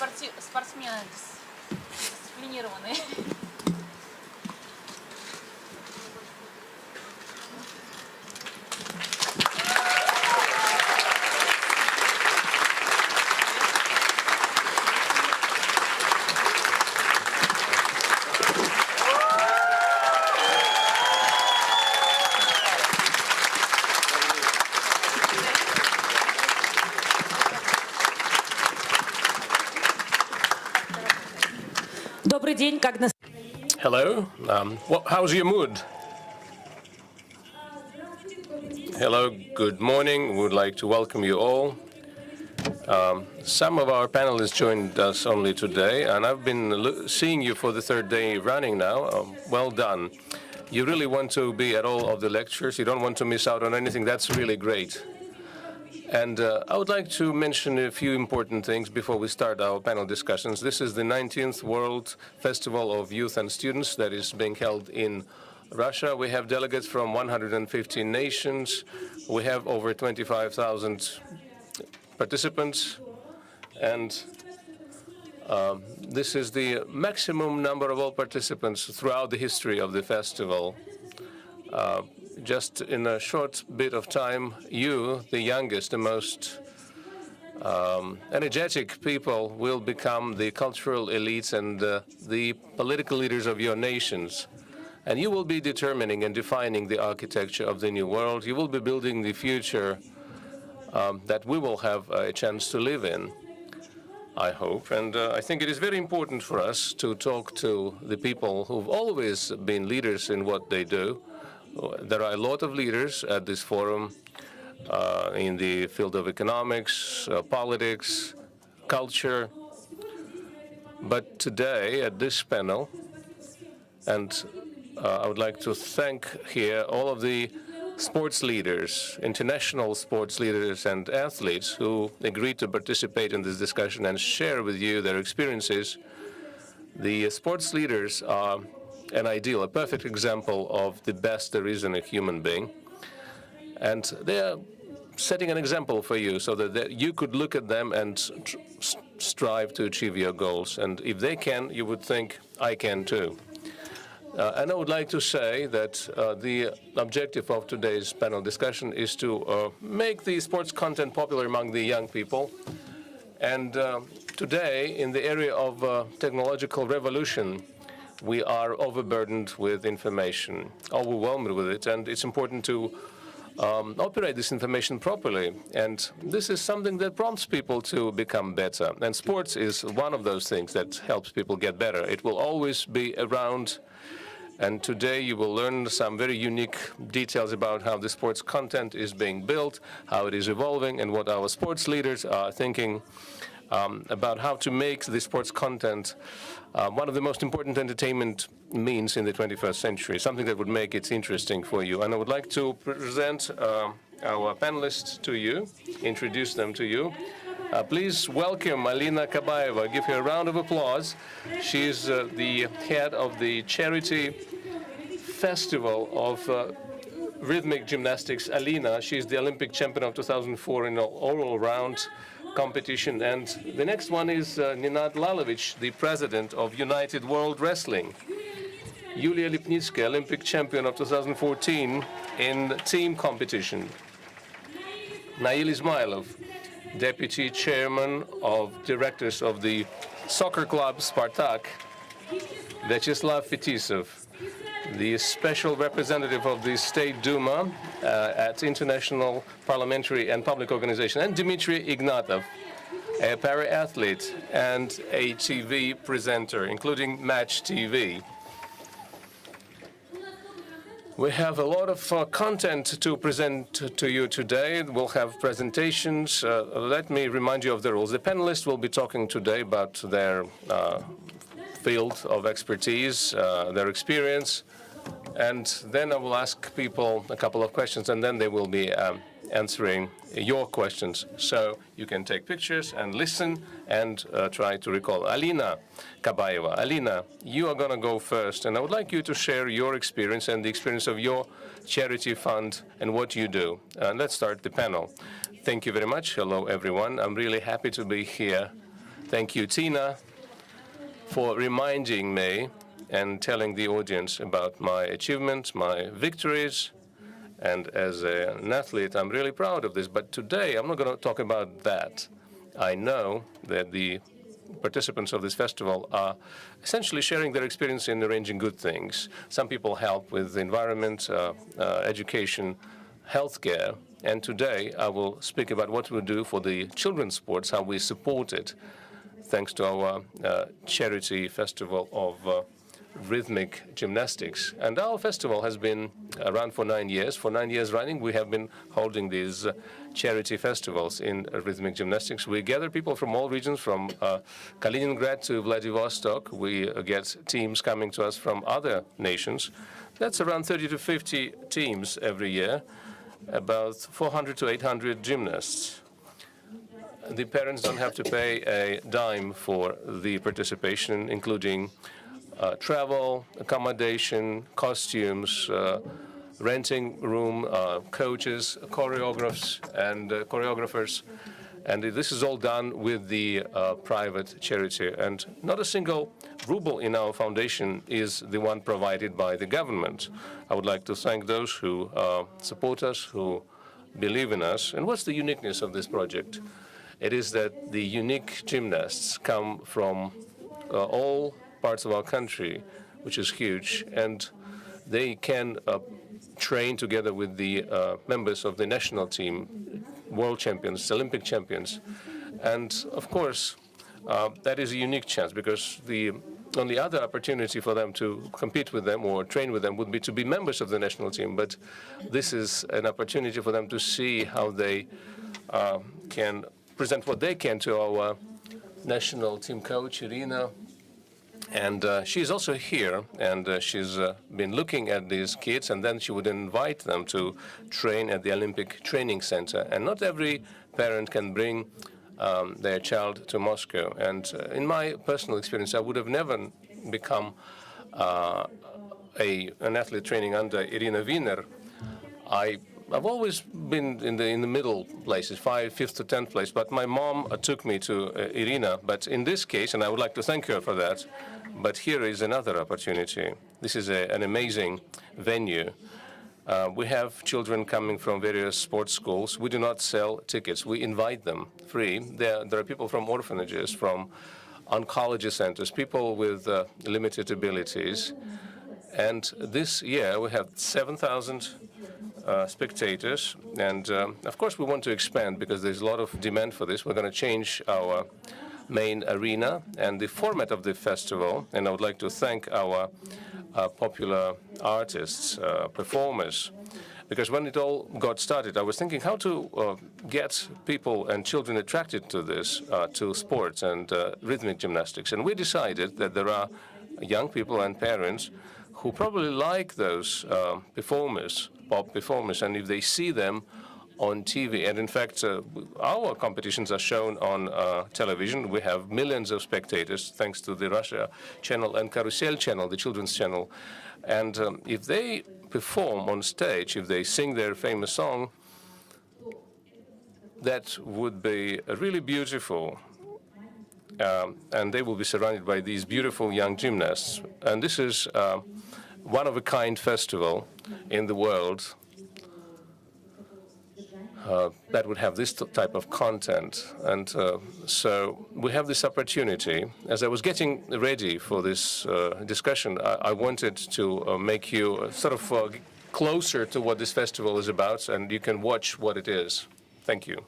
спортсмены дисциплинированные. Добрый день, как нас... Hello. How's your mood? Hello. Good morning. We would like to welcome you all. Some of our panelists joined us only today, and I've been seeing you for the third day running now. Well done. You really want to be at all of the lectures. You don't want to miss out on anything. That's really great. And I would like to mention a few important things before we start our panel discussions. This is the 19th World Festival of Youth and Students that is being held in Russia. We have delegates from 115 nations. We have over 25,000 participants. And this is the maximum number of all participants throughout the history of the festival. Just in a short bit of time, you, the youngest, the most energetic people, will become the cultural elites and the political leaders of your nations. And you will be determining and defining the architecture of the new world. You will be building the future that we will have a chance to live in, I hope. And I think it is very important for us to talk to the people who've always been leaders in what they do. There are a lot of leaders at this forum in the field of economics, politics, culture. But today, at this panel, and I would like to thank here all of the sports leaders, international sports leaders and athletes who agreed to participate in this discussion and share with you their experiences. The sports leaders are an ideal, a perfect example of the best there is in a human being. And they are setting an example for you so that you could look at them and strive to achieve your goals. And if they can, you would think, I can too. And I would like to say that the objective of today's panel discussion is to make the sports content popular among the young people. And today, in the area of technological revolution, we are overburdened with information, overwhelmed with it, and it's important to operate this information properly. And this is something that prompts people to become better. And sports is one of those things that helps people get better. It will always be around. And today you will learn some very unique details about how the sports content is being built, how it is evolving, and what our sports leaders are thinking about how to make the sports content one of the most important entertainment means in the 21st century, something that would make it interesting for you. And I would like to present our panelists to you, introduce them to you. Please welcome Alina Kabayeva. Give her a round of applause. She's the head of the charity festival of rhythmic gymnastics. Alina, she's the Olympic champion of 2004 in an all-round competition. And the next one is Ninad Lalovich, the president of United World Wrestling. Yulia Lipnitskaya, Olympic champion of 2014 in team competition. Nail Ismailov, deputy chairman of directors of the soccer club Spartak. Vyacheslav Fetisov, the special representative of the State Duma at International Parliamentary and Public Organization, and Dmitry Ignatov, a para-athlete and a TV presenter, including Match TV. We have a lot of content to present to you today. We'll have presentations. Let me remind you of the rules. The panelists will be talking today about their field of expertise, their experience, and then I will ask people a couple of questions, and then they will be answering your questions. So you can take pictures and listen and try to recall. Alina Kabayeva. Alina, you are going to go first, and I would like you to share your experience and the experience of your charity fund and what you do. Let's start the panel. Thank you very much. Hello, everyone. I'm really happy to be here Thank you, Tina, for reminding me and telling the audience about my achievements, my victories. And as an athlete, I'm really proud of this. But today, I'm not going to talk about that. I know that the participants of this festival are essentially sharing their experience in arranging good things. Some people help with the environment, education, healthcare. And today, I will speak about what we do for the children's sports, how we support it, thanks to our charity festival of rhythmic gymnastics. And our festival has been around for 9 years. For 9 years running, we have been holding these charity festivals in rhythmic gymnastics. We gather people from all regions, from Kaliningrad to Vladivostok. We get teams coming to us from other nations. That's around 30 to 50 teams every year, about 400 to 800 gymnasts. The parents don't have to pay a dime for the participation, including travel, accommodation, costumes, renting room, coaches, choreographers. And this is all done with the private charity. And not a single ruble in our foundation is the one provided by the government. I would like to thank those who support us, who believe in us. And what's the uniqueness of this project? It is that the unique gymnasts come from all parts of our country, which is huge, and they can train together with the members of the national team, world champions, Olympic champions. And of course, that is a unique chance, because the only other opportunity for them to compete with them or train with them would be to be members of the national team. But this is an opportunity for them to see how they can present what they can to our national team coach, Irina. And she's also here, and she's been looking at these kids, and then she would invite them to train at the Olympic Training Center. And not every parent can bring their child to Moscow. And in my personal experience, I would have never become an athlete training under Irina Wiener. I've always been in the middle places, 5th to 10th place, but my mom took me to Irina. But in this case, and I would like to thank her for that, but here is another opportunity. This is an amazing venue. We have children coming from various sports schools. We do not sell tickets. We invite them free. There are people from orphanages, from oncology centers, people with limited abilities. And this year, we have 7,000 spectators. And of course, we want to expand because there's a lot of demand for this. We're going to change our main arena and the format of the festival. And I would like to thank our popular artists, performers, because when it all got started, I was thinking how to get people and children attracted to this, to sports and rhythmic gymnastics. And we decided that there are young people and parents who probably like those performers, pop performers, and if they see them on TV, and in fact, our competitions are shown on television. We have millions of spectators thanks to the Russia channel and Karusel channel, the children's channel. And if they perform on stage, if they sing their famous song, that would be really beautiful. And they will be surrounded by these beautiful young gymnasts. And this is one-of-a-kind festival in the world that would have this type of content. And so we have this opportunity. As I was getting ready for this discussion, I wanted to make you sort of closer to what this festival is about, and you can watch what it is. Thank you.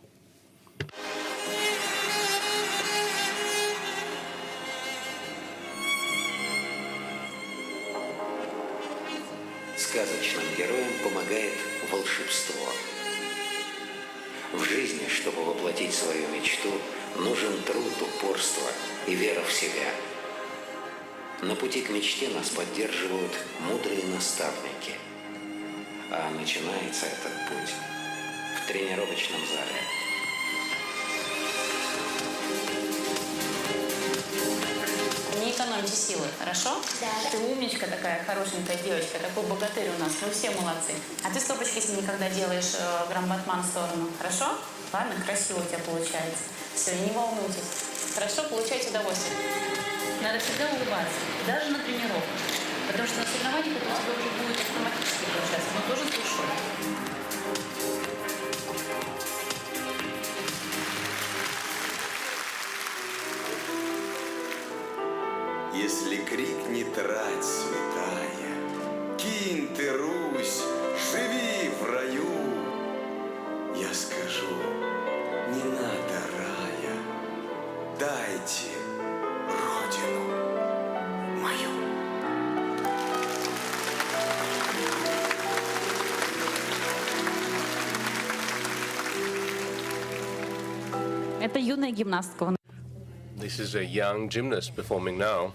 Сказочным героям помогает волшебство. В жизни, чтобы воплотить свою мечту, нужен труд, упорство и вера в себя. На пути к мечте нас поддерживают мудрые наставники. А начинается этот путь в тренировочном зале. Не экономьте силы, хорошо? Да. Ты умничка такая, хорошенькая девочка, такой богатырь у нас, мы все молодцы. А ты стопочки с ними когда делаешь грамбатман в сторону, хорошо? Ладно, красиво у тебя получается. Все, не волнуйтесь. Хорошо, получайте удовольствие. Надо всегда улыбаться, даже на тренировках. Потому что на соревнованиях это у тебя уже будет автоматически получаться, но тоже с душой. Если крикнет рать святая, кинь ты, Русь, живи в раю, я скажу, не надо рая, дайте родину мою. Это юная гимнастка. This is a young gymnast performing now.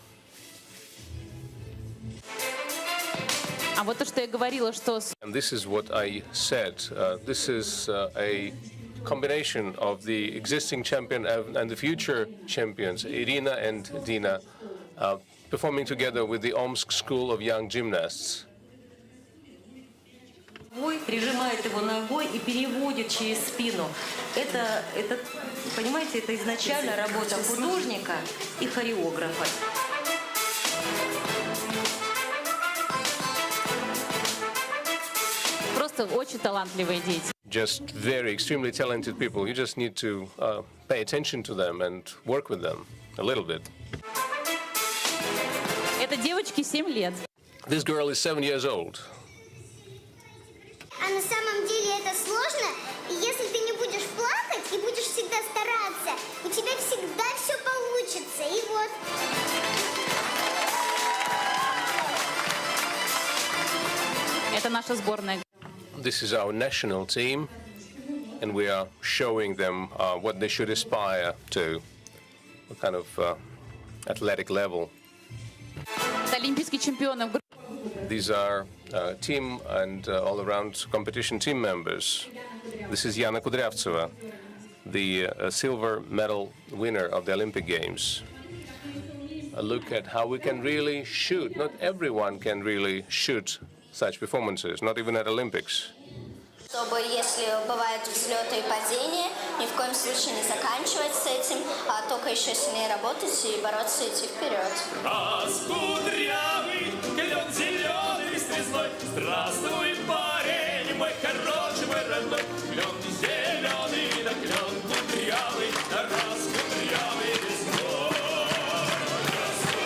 А вот то, что я говорила, что And this is what I said. This is a combination of the existing champion and the future champions, Irina and Dina, performing together with the Omsk School of Young Gymnasts. Прижимает его ногой и переводит через спину. Это, понимаете, это изначально работа художника и хореографа. просто очень талантливые дети. Just very extremely talented people. You just need to pay attention to them and work with them a little bit. Это девочке 7 лет. This girl is 7 years old. А на самом деле это сложно, и если ты не будешь плакать и будешь всегда стараться, у тебя всегда все получится. И вот. Это наша сборная. This is our national team, and we are showing them what they should aspire to, what kind of athletic level. Это олимпийские чемпионы. These are team and all-around competition team members. This is Yana Kudryavtseva, the silver medal winner of the Olympic Games. A look at how we can really shoot. Not everyone can really shoot such performances, not even at Olympics. Чтобы, если бывают взлеты и падения, ни в коем случае не заканчивать с этим, а только еще сильнее работать и бороться, идти вперед. Раскудрявый, клен зеленый стрезной, здравствуй, парень, мой хороший, мой родной, клен зеленый, да клен кудрявый, да раскудрявый весной.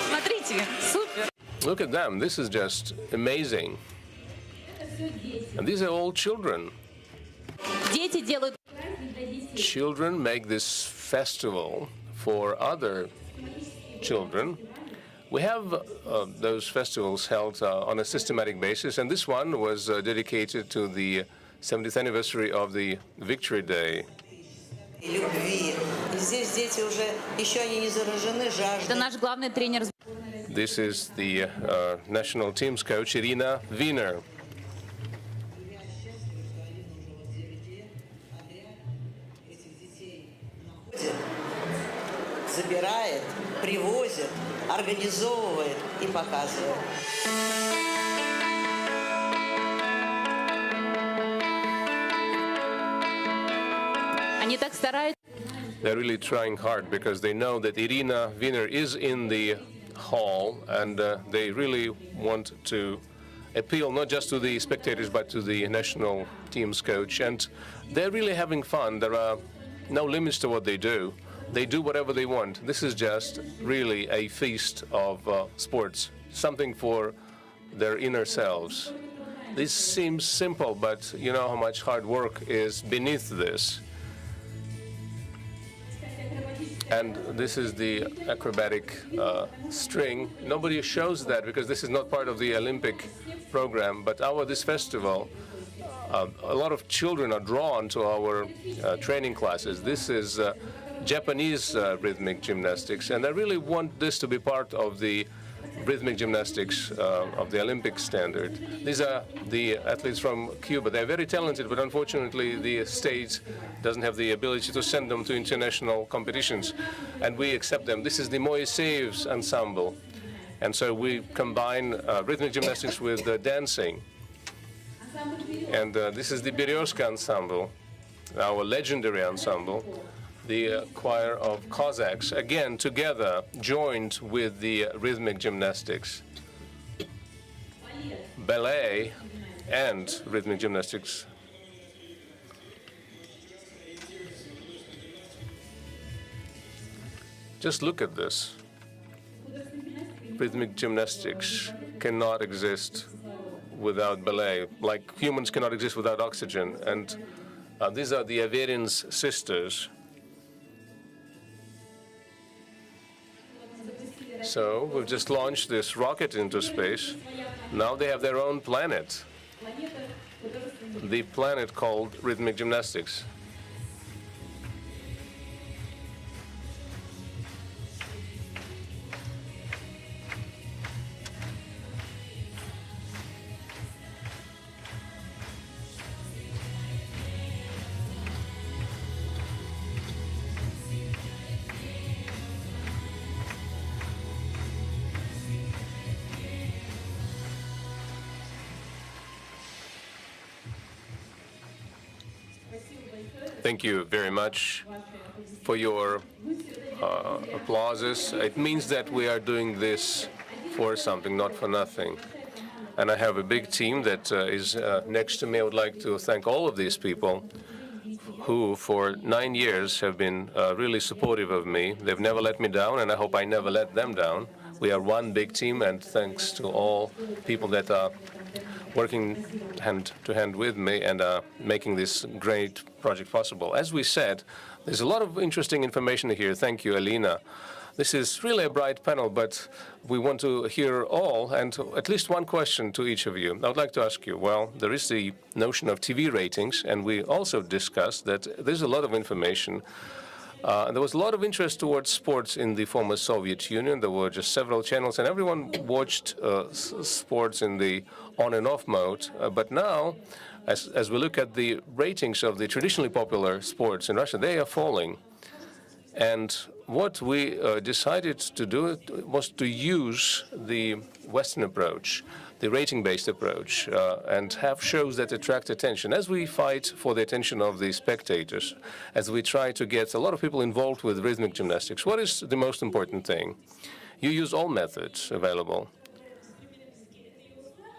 Смотрите, супер. Look at them. This is just amazing. And these are all children. Дети делают. Children make this festival for other children. We have those festivals held on a systematic basis, and this one was dedicated to the 70th anniversary of the Victory Day. Любви. И здесь дети уже, еще они не заражены Это жаждой. наш главный тренер. This is the national team's coach, Irina Wiener. Забирает, привозит, организовывает и показывает. Они так стараются. They're really trying hard because they know that Irina Wiener is in the hall, and they really want to appeal not just to the spectators but to the national team's coach. And they're really having fun. There are no limits to what they do. They do whatever they want. This is just really a feast of sports, something for their inner selves. This seems simple, but you know how much hard work is beneath this. And this is the acrobatic string. Nobody shows that because this is not part of the Olympic program. But this festival, a lot of children are drawn to our training classes. This is Japanese rhythmic gymnastics, and I really want this to be part of the rhythmic gymnastics of the Olympic standard. These are the athletes from Cuba. They're very talented, but unfortunately the state doesn't have the ability to send them to international competitions, and we accept them. This is the Moisev's ensemble, and so we combine rhythmic gymnastics with dancing. And this is the Berezka ensemble, our legendary ensemble. the choir of Cossacks, again together, joined with the rhythmic gymnastics. Ballet and rhythmic gymnastics. Just look at this. Rhythmic gymnastics cannot exist without ballet, like humans cannot exist without oxygen. And these are the Averin's sisters. So we've just launched this rocket into space. Now they have their own planet, the planet called rhythmic gymnastics. Thank you very much for your applauses. It means that we are doing this for something, not for nothing. And I have a big team that is next to me. I would like to thank all of these people who, for 9 years, have been really supportive of me. They've never let me down, and I hope I never let them down. We are one big team, and thanks to all people that are working hand to hand with me and making this great project possible. As we said, there's a lot of interesting information here. Thank you, Alina. This is really a bright panel, but we want to hear all, and at least one question to each of you. I would like to ask you, well, there is the notion of TV ratings, and we also discussed that there's a lot of information. There was a lot of interest towards sports in the former Soviet Union. There were just several channels, and everyone watched sports in the on and off mode. But now, as we look at the ratings of the traditionally popular sports in Russia, they are falling. And what we decided to do was to use the Western approach, the rating-based approach, and have shows that attract attention. As we fight for the attention of the spectators, as we try to get a lot of people involved with rhythmic gymnastics, what is the most important thing? You use all methods available.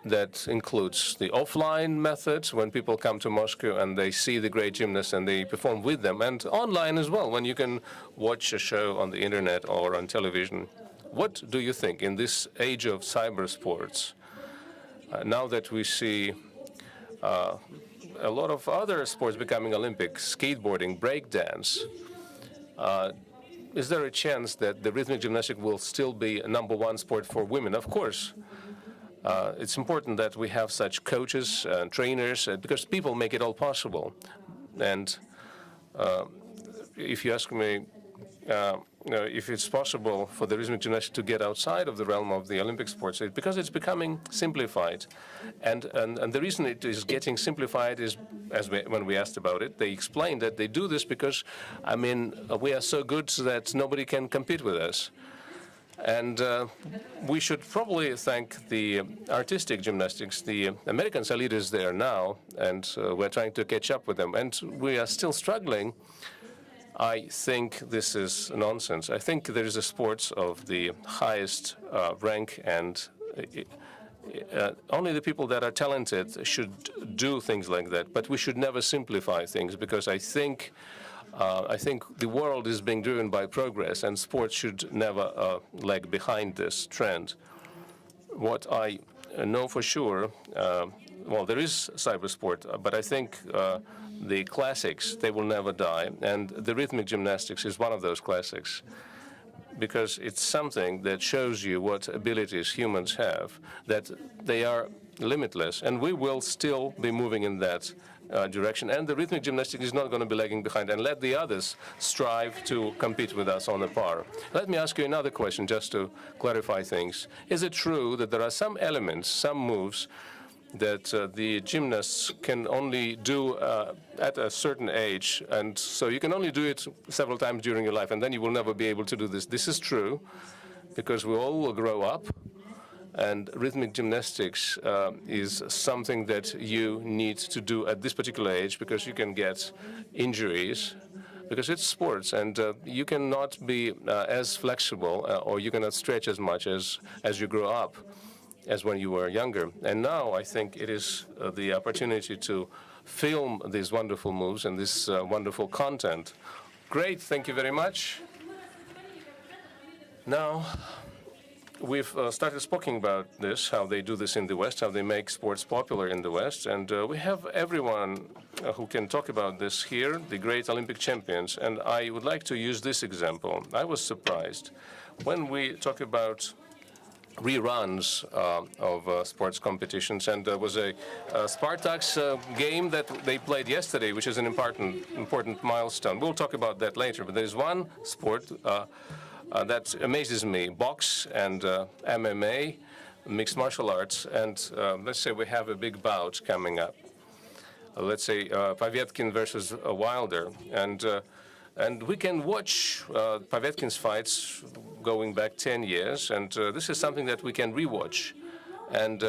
That includes the offline methods, when people come to Moscow and they see the great gymnasts and they perform with them, and online as well, when you can watch a show on the internet or on television. What do you think in this age of cyber sports, now that we see a lot of other sports becoming Olympic, skateboarding, breakdance, is there a chance that the rhythmic gymnastics will still be a #1 sport for women? Of course. It's important that we have such coaches and trainers because people make it all possible. And if you ask me if it's possible for the rhythmic gymnastics to get outside of the realm of the Olympic sports, because it's becoming simplified. And the reason it is getting simplified is, when we asked about it, they explained that they do this because, I mean, we are so good that nobody can compete with us. And we should probably thank the artistic gymnastics. The Americans are leaders there now, and we're trying to catch up with them. And we are still struggling. I think this is nonsense. I think there is a sports of the highest rank, and only the people that are talented should do things like that. But we should never simplify things, because I think the world is being driven by progress, and sports should never lag behind this trend. What I know for sure, well, there is cybersport, but I think the classics, they will never die. And the rhythmic gymnastics is one of those classics, because it's something that shows you what abilities humans have, that they are limitless. And we will still be moving in that direction, and the rhythmic gymnastics is not going to be lagging behind, and let the others strive to compete with us on a par. Let me ask you another question just to clarify things. Is it true that there are some elements, some moves that the gymnasts can only do at a certain age, and so you can only do it several times during your life, and then you will never be able to do this? This is true, because we all will grow up. And rhythmic gymnastics is something that you need to do at this particular age, because you can get injuries. because it's sports, and you cannot be as flexible or you cannot stretch as much as you grow up as when you were younger. And now I think it is the opportunity to film these wonderful moves and this wonderful content. Great, thank you very much. Now, we've started speaking about this, how they do this in the West, how they make sports popular in the West, and we have everyone who can talk about this here, the great Olympic champions, and I would like to use this example. I was surprised when we talk about reruns of sports competitions, and there was a Spartak's game that they played yesterday, which is an important milestone. We'll talk about that later, but there's one sport that amazes me, box and MMA, mixed martial arts, and let's say we have a big bout coming up. Let's say Pavetkin versus Wilder, and we can watch Pavetkin's fights going back 10 years, and this is something that we can rewatch. And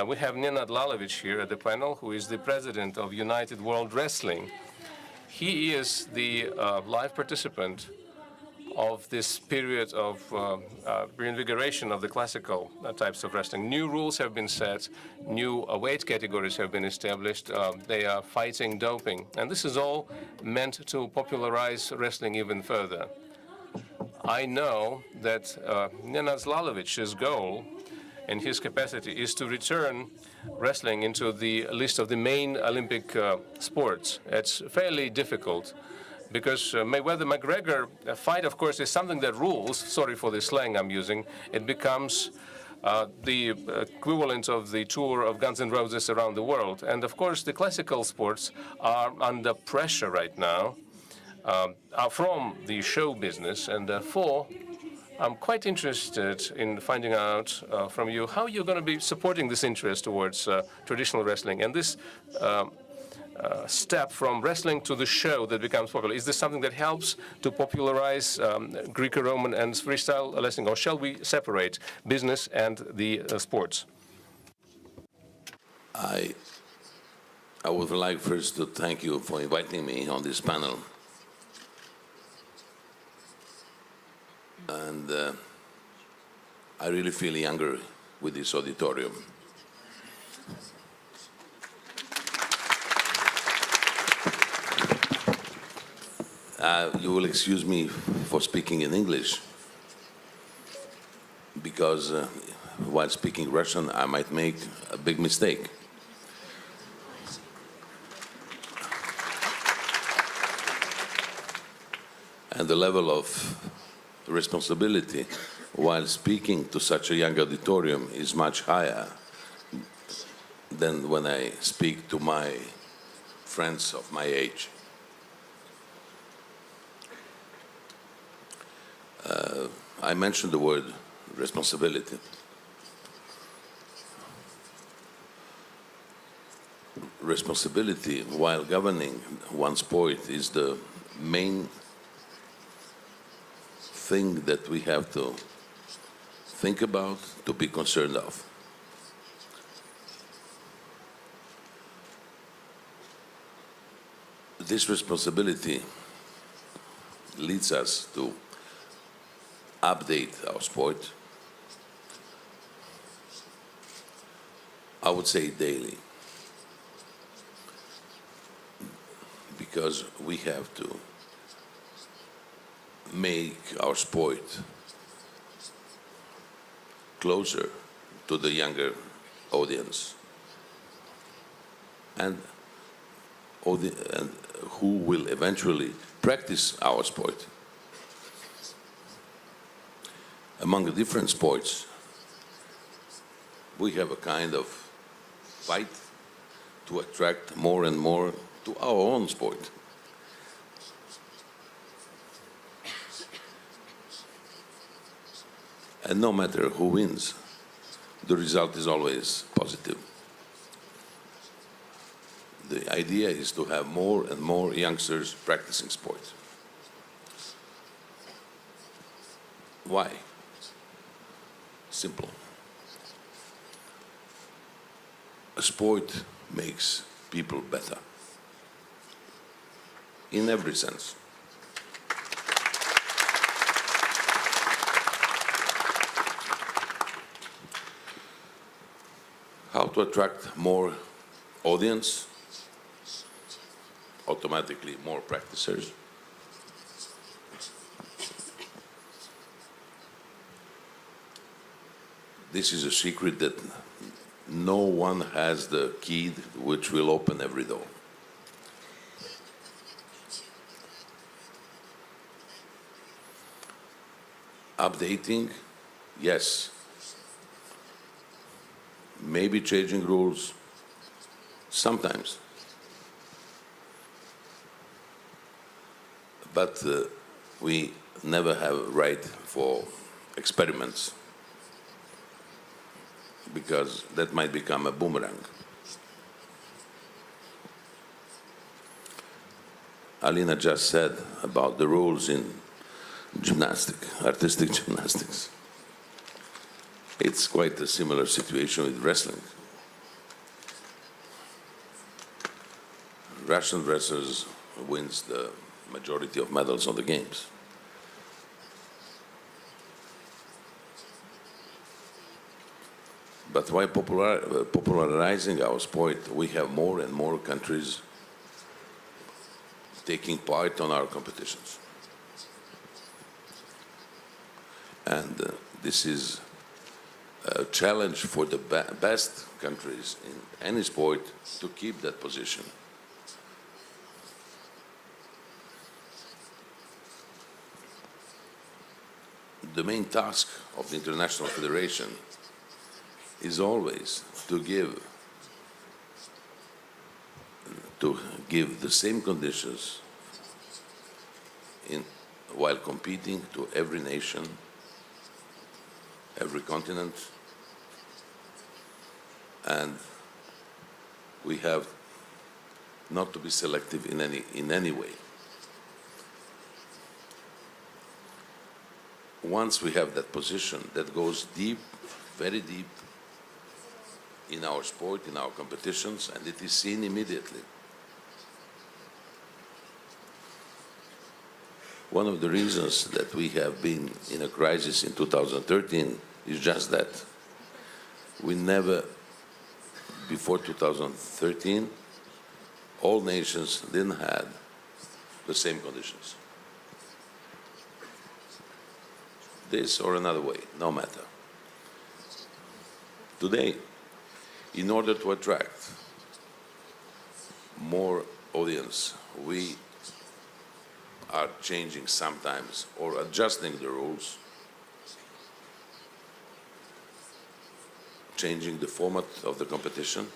we have Nenad Lalovic here at the panel, who is the president of United World Wrestling. He is the live participant of this period of reinvigoration of the classical types of wrestling. New rules have been set, new weight categories have been established, they are fighting doping, and this is all meant to popularize wrestling even further. I know that Nenad Zlalovic's goal in his capacity is to return wrestling into the list of the main Olympic sports. It's fairly difficult, because Mayweather-McGregor fight, of course, is something that rules. Sorry for the slang I'm using. It becomes the equivalent of the tour of Guns N' Roses around the world. And, of course, the classical sports are under pressure right now from the show business. And therefore, I'm quite interested in finding out from you how you're going to be supporting this interest towards traditional wrestling. And this step from wrestling to the show that becomes popular, is this something that helps to popularize Greco-Roman and freestyle wrestling, or shall we separate business and the sports? I would like first to thank you for inviting me on this panel. And I really feel younger with this auditorium. You will excuse me for speaking in English, because while speaking Russian, I might make a big mistake. And the level of responsibility while speaking to such a young auditorium is much higher than when I speak to my friends of my age. I mentioned the word responsibility. Responsibility while governing one's sport is the main thing that we have to think about, to be concerned of. This responsibility leads us to update our sport, I would say daily, because we have to make our sport closer to the younger audience and who will eventually practice our sport. Among the different sports, we have a kind of fight to attract more and more to our own sport. And no matter who wins, the result is always positive. The idea is to have more and more youngsters practicing sport. Why? Simple. A sport makes people better in every sense. want to attract more audience, automatically more practicers. This is a secret that no one has the key which will open every door. Updating, yes. Maybe changing rules, sometimes. But we never have a right for experiments, because that might become a boomerang. Alina just said about the rules in artistic gymnastics. It's quite a similar situation with wrestling. Russian wrestlers wins the majority of medals on the games. But by popularizing our sport, we have more and more countries taking part on our competitions. And this is a challenge for the best countries in any sport to keep that position. The main task of the International Federation is always to give the same conditions while competing to every nation, every continent, and we have not to be selective in any way. Once we have that position that goes deep, very deep in our sport, in our competitions, and it is seen immediately. One of the reasons that we have been in a crisis in 2013 is just that. We never, before 2013, all nations didn't have the same conditions. This or another way, no matter. Today, in order to attract more audience, we are changing sometimes or adjusting the rules, changing the format of the competition,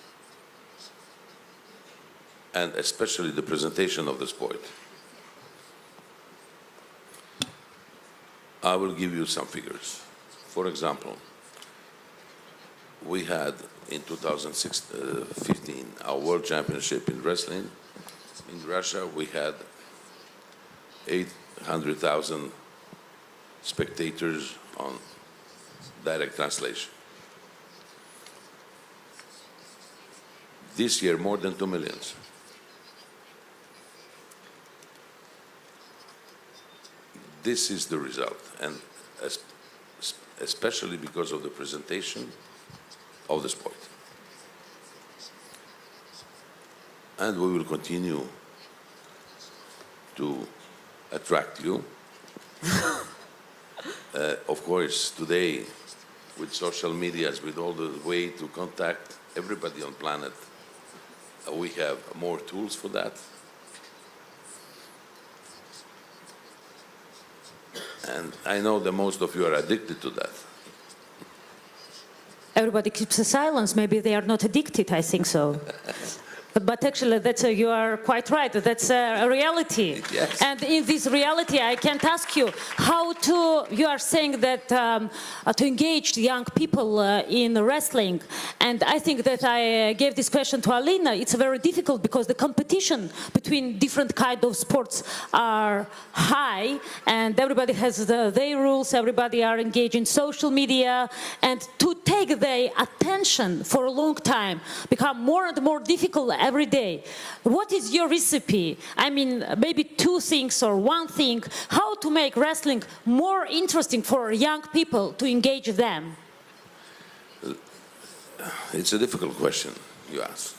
and especially the presentation of the sport. I will give you some figures. For example, we had in 2015 our World Championship in wrestling. In Russia, we had 800,000 spectators on direct translation. This year, more than 2 million. This is the result, and especially because of the presentation of the sport. And we will continue to attract you. Of course, today, with social medias, with all the way to contact everybody on planet, we have more tools for that. And I know that most of you are addicted to that. Everybody keeps silence. Maybe they are not addicted, I think so. But actually, you are quite right. That's a reality. Yes. And in this reality, I can't ask you you are saying that to engage young people in wrestling. And I think that I gave this question to Alina. It's very difficult because the competition between different kinds of sports are high, and everybody has their rules. Everybody are engaged in social media, and to take their attention for a long time become more and more difficult every day. What is your recipe? I mean, maybe two things or one thing, how to make wrestling more interesting for young people to engage them? It's a difficult question you ask.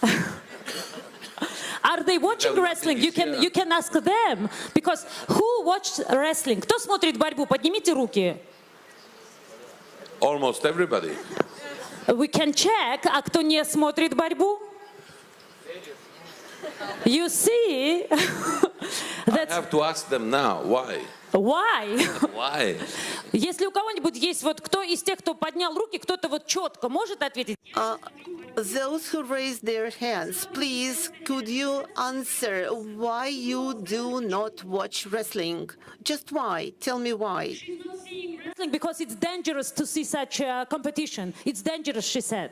Are they watching wrestling? You can ask them. Because who watched wrestling? Кто смотрит борьбу? Поднимите руки. Almost everybody. We can check. А кто не смотрит борьбу? You see, I have to ask them now. Why? Why? Why? Если у кого-нибудь есть вот кто из тех, кто поднял руки, кто-то вот четко может ответить? Those who raised their hands, please, could you answer why you do not watch wrestling? Just why? Tell me why. Because it's dangerous to see such a competition. It's dangerous, she said.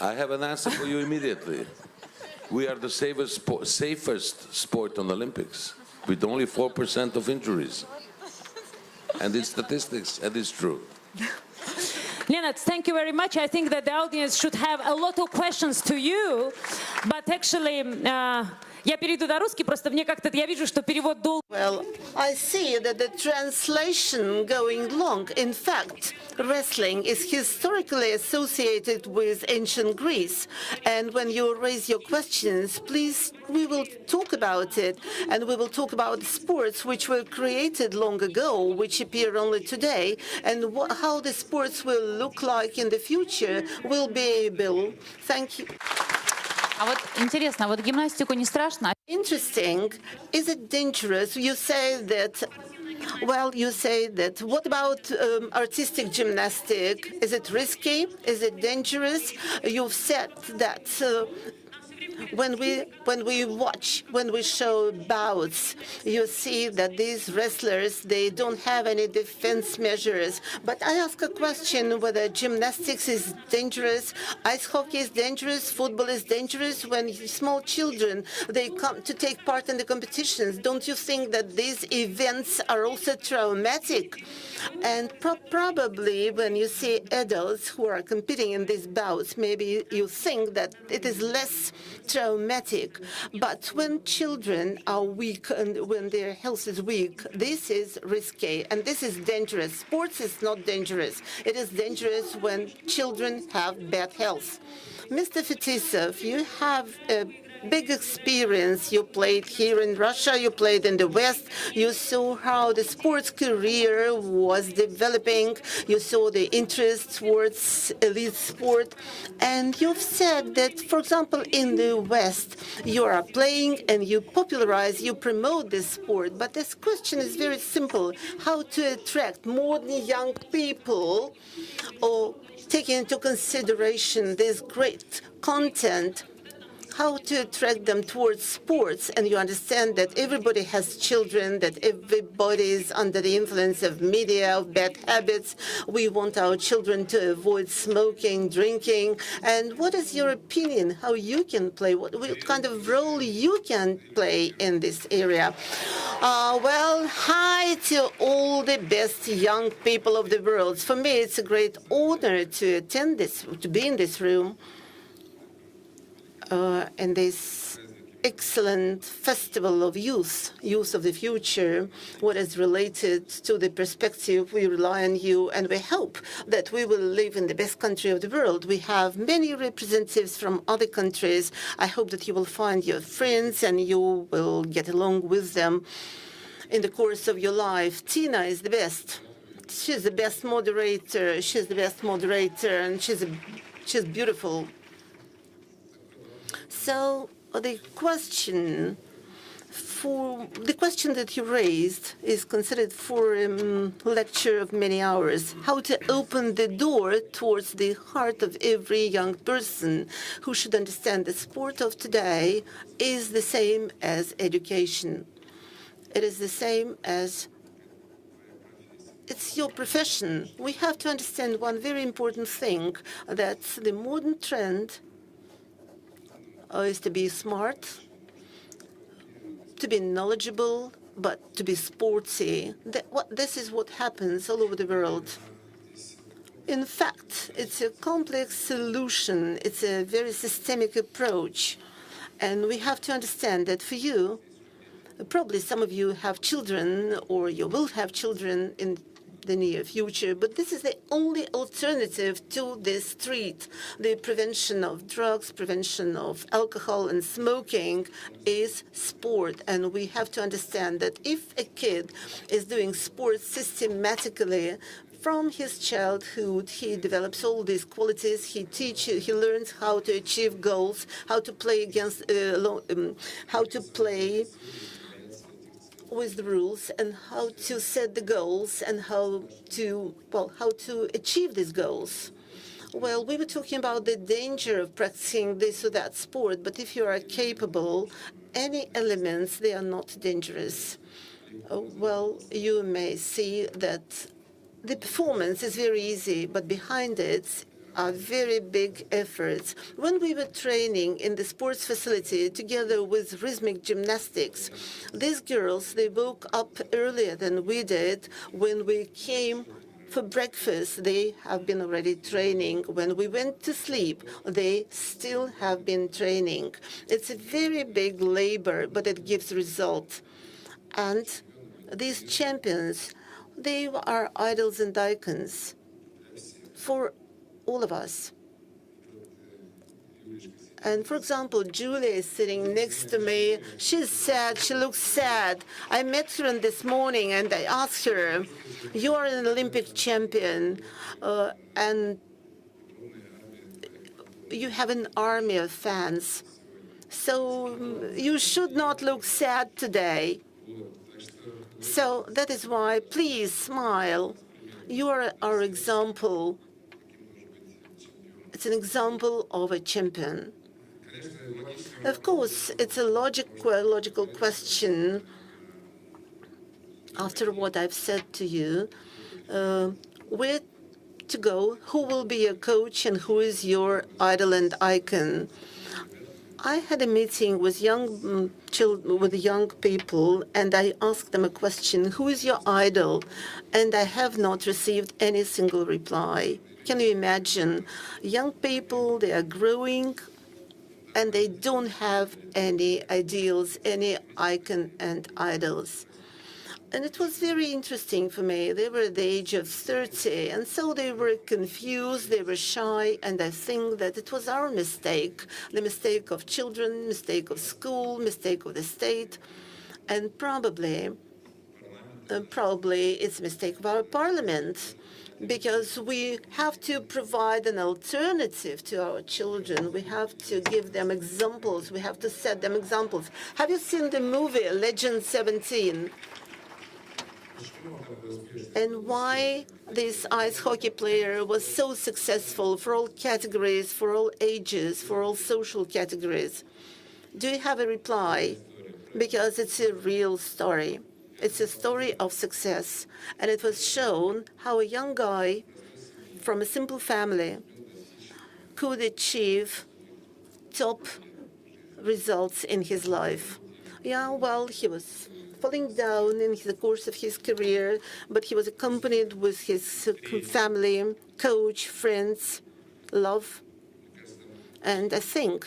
I have an answer for you immediately. We are the safest sport on the Olympics, with only 4% of injuries. And it's statistics, and it's true. Leonard, thank you very much. I think that the audience should have a lot of questions to you, but actually, я перейду на русский, просто мне как-то, я вижу, что перевод долго. Well, I see that the translation going long. In fact, wrestling is historically associated with ancient Greece. And when you raise your questions, please, we will talk about it. And we will talk about sports which were created long ago, which appear only today. And how the sports will look like in the future will be able. Thank you. А вот интересно, вот гимнастику не страшно? Interesting. Is it dangerous? You say that. Well, you say that. What about artistic gymnastic? Is it risky? Is it dangerous? You've said that. When we show bouts, you see that these wrestlers, they don't have any defense measures. But I ask a question whether gymnastics is dangerous, ice hockey is dangerous, football is dangerous. When small children, they come to take part in the competitions, don't you think that these events are also traumatic? And probably when you see adults who are competing in these bouts, maybe you think that it is less traumatic. But when children are weak and when their health is weak, this is risky and this is dangerous. Sports is not dangerous. It is dangerous when children have bad health. Mr. Fetisov, you have a big experience. You played here in Russia, you played in the West, you saw how the sports career was developing, you saw the interest towards elite sport, and you've said that, for example, in the West, you are playing and you popularize, you promote this sport. But this question is very simple: how to attract modern young people, or taking into consideration this great content, how to attract them towards sports. And you understand that everybody has children, that everybody is under the influence of media, of bad habits. We want our children to avoid smoking, drinking. And what is your opinion, how you can play, what kind of role you can play in this area? Well, hi to all the best young people of the world. For me, it's a great honor to attend this, to be in this room. And this excellent festival of youth of the future, what is related to the perspective. We rely on you, and we hope that we will live in the best country of the world. We have many representatives from other countries. I hope that you will find your friends and you will get along with them in the course of your life. Tina is the best. She's the best moderator. She's the best moderator, and she's beautiful. So the question that you raised is considered for a lecture of many hours. How to open the door towards the heart of every young person who should understand the sport of today is the same as education. It is the same as it's your profession. We have to understand one very important thing, that the modern trend is to be smart, to be knowledgeable, but to be sporty. This is what happens all over the world. In fact, it's a complex solution. It's a very systemic approach. And we have to understand that for you, probably some of you have children, or you will have children in the near future. But this is the only alternative to the street. The prevention of drugs, prevention of alcohol and smoking is sport. And we have to understand that if a kid is doing sports systematically, from his childhood, he develops all these qualities. He learns how to achieve goals, how to play how to play with the rules, and how to set the goals, and how to achieve these goals. Well, we were talking about the danger of practicing this or that sport, but if you are capable, any elements, they are not dangerous. Well, you may see that the performance is very easy, but behind it are very big efforts. When we were training in the sports facility together with rhythmic gymnastics, these girls, they woke up earlier than we did. When we came for breakfast, they have been already training. When we went to sleep, they still have been training. It's a very big labor, but it gives result. And these champions, they are idols and icons for all of us. And for example, Julia is sitting next to me. She's sad. She looks sad. I met her this morning and I asked her, "You are an Olympic champion, and you have an army of fans. So you should not look sad today. So that is why, please smile. You are our example. It's an example of a champion." Of course, it's a logical question after what I've said to you. Where to go? Who will be your coach and who is your idol and icon? I had a meeting with young people, and I asked them a question: "Who is your idol?" And I have not received any single reply. Can you imagine? Young people, they are growing, and they don't have any ideals, any icon and idols. And it was very interesting for me. They were at the age of 30, and so they were confused, they were shy, and I think that it was our mistake, the mistake of children, mistake of school, mistake of the state, and probably it's a mistake of our parliament, because we have to provide an alternative to our children. We have to give them examples. We have to set them examples. Have you seen the movie Legend 17? And why this ice hockey player was so successful for all categories, for all ages, for all social categories? Do you have a reply? Because it's a real story. It's a story of success. And it was shown how a young guy from a simple family could achieve top results in his life. Yeah, well, he was falling down in the course of his career, but he was accompanied with his family, coach, friends, love. And I think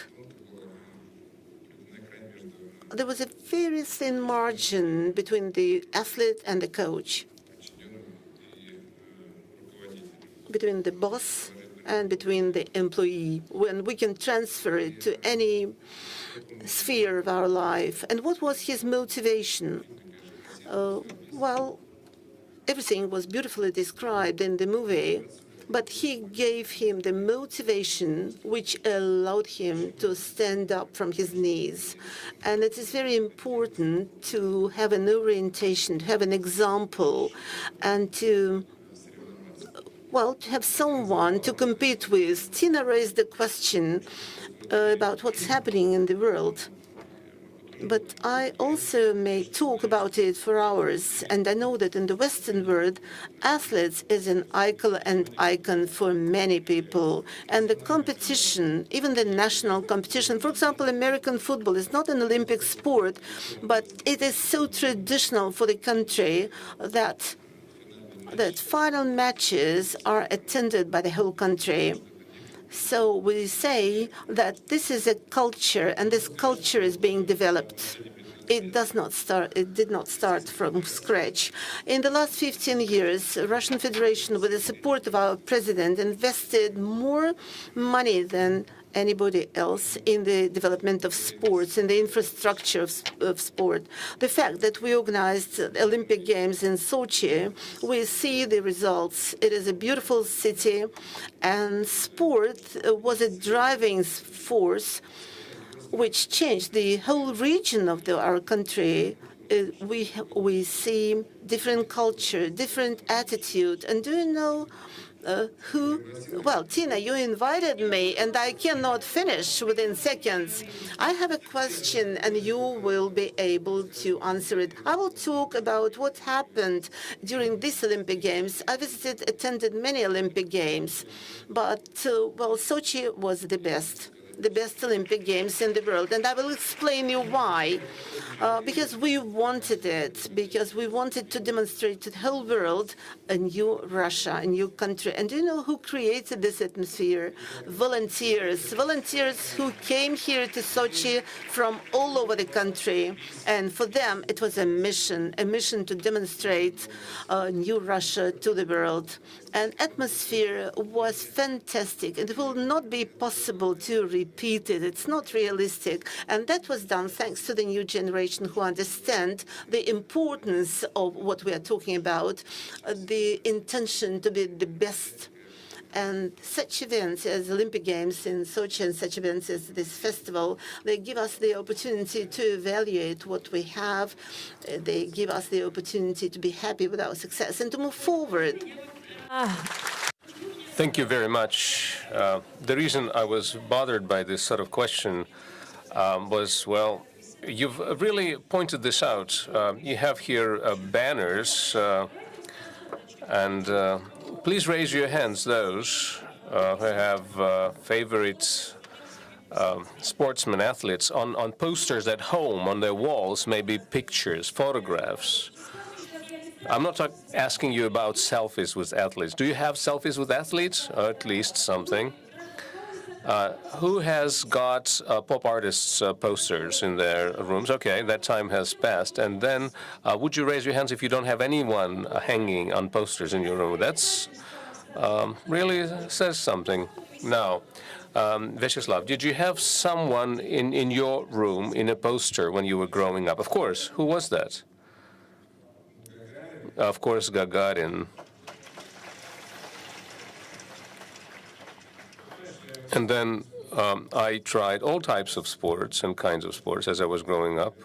there was a very thin margin between the athlete and the coach, between the boss and between the employee, when we can transfer it to any sphere of our life. And what was his motivation? Well, everything was beautifully described in the movie, but he gave him the motivation which allowed him to stand up from his knees. And it is very important to have an orientation, to have an example, and to have someone to compete with. Tina raised the question about what's happening in the world. But I also may talk about it for hours, and I know that in the Western world, athletes is an icon for many people. And the competition, even the national competition, for example, American football is not an Olympic sport, but it is so traditional for the country that final matches are attended by the whole country. So we say that this is a culture, and this culture is being developed It did not start from scratch. In the last 15 years, Russian Federation, with the support of our president, invested more money than anybody else in the development of sports, in the infrastructure of sport. The fact that we organized Olympic Games in Sochi, we see the results. It is a beautiful city, and sport was a driving force which changed the whole region of our country. We see different culture, different attitude. And do you know who? Well, Tina, you invited me, and I cannot finish within seconds. I have a question, and you will be able to answer it. I will talk about what happened during these Olympic Games. I attended many Olympic Games, but, well, Sochi was the best Olympic Games in the world. And I will explain you why. Because we wanted it, because we wanted to demonstrate to the whole world a new Russia, a new country. And do you know who created this atmosphere? Volunteers who came here to Sochi from all over the country. And for them, it was a mission to demonstrate a new Russia to the world. And atmosphere was fantastic. It will not be possible to repeat it. It's not realistic. And that was done thanks to the new generation who understand the importance of what we are talking about, the intention to be the best. And such events as Olympic Games in Sochi and such events as this festival, they give us the opportunity to evaluate what we have. They give us the opportunity to be happy with our success and to move forward. Thank you very much. The reason I was bothered by this sort of question was, well, you've really pointed this out. You have here banners, and please raise your hands, those who have favorite sportsmen, athletes, on posters at home, on their walls, maybe pictures, photographs. I'm not asking you about selfies with athletes. Do you have selfies with athletes? Or at least something. Who has got pop artists' posters in their rooms? Okay, that time has passed. And then would you raise your hands if you don't have anyone hanging on posters in your room? That's really says something. Now, Vyacheslav, did you have someone in your room in a poster when you were growing up? Of course. Who was that? Of course, Gagarin. And then I tried all types of sports and kinds of sports as I was growing up.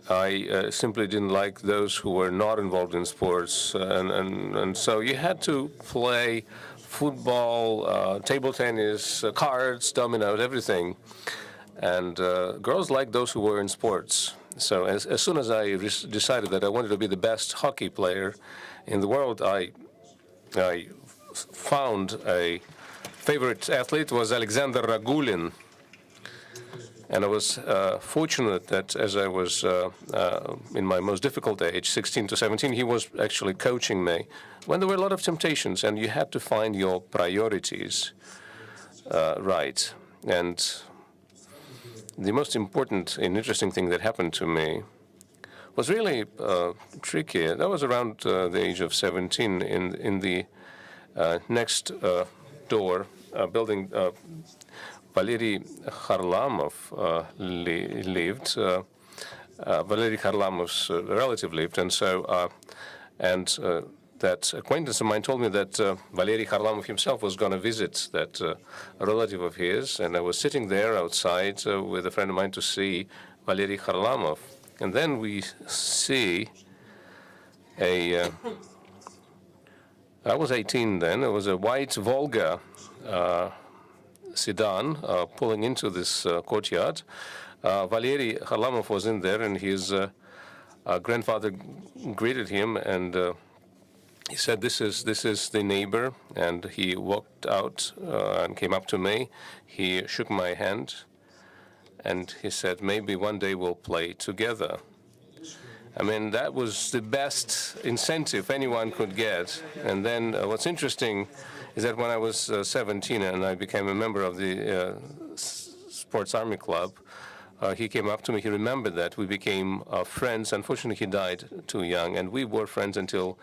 I simply didn't like those who were not involved in sports. And so you had to play football, table tennis, cards, dominoes, everything. And girls liked those who were in sports. So as soon as I decided that I wanted to be the best hockey player in the world, I found a favorite athlete was Alexander Ragulin. And I was fortunate that as I was in my most difficult age, 16 to 17, he was actually coaching me when there were a lot of temptations, and you had to find your priorities right. And the most important and interesting thing that happened to me was really tricky. That was around the age of 17 in the next door building. Valery Kharlamov lived. Valery Kharlamov's relative lived, and so that acquaintance of mine told me that Valery Kharlamov himself was going to visit that relative of his, and I was sitting there outside with a friend of mine to see Valery Kharlamov, and then we see I was 18 then. It was a white Volga sedan pulling into this courtyard. Valery Kharlamov was in there, and his grandfather greeted him, and he said, "This is the neighbor." And he walked out and came up to me. He shook my hand, and he said, "Maybe one day we'll play together." I mean, that was the best incentive anyone could get. And then what's interesting is that when I was 17 and I became a member of the Sports Army Club, he came up to me. He remembered that. We became friends. Unfortunately, he died too young, and we were friends until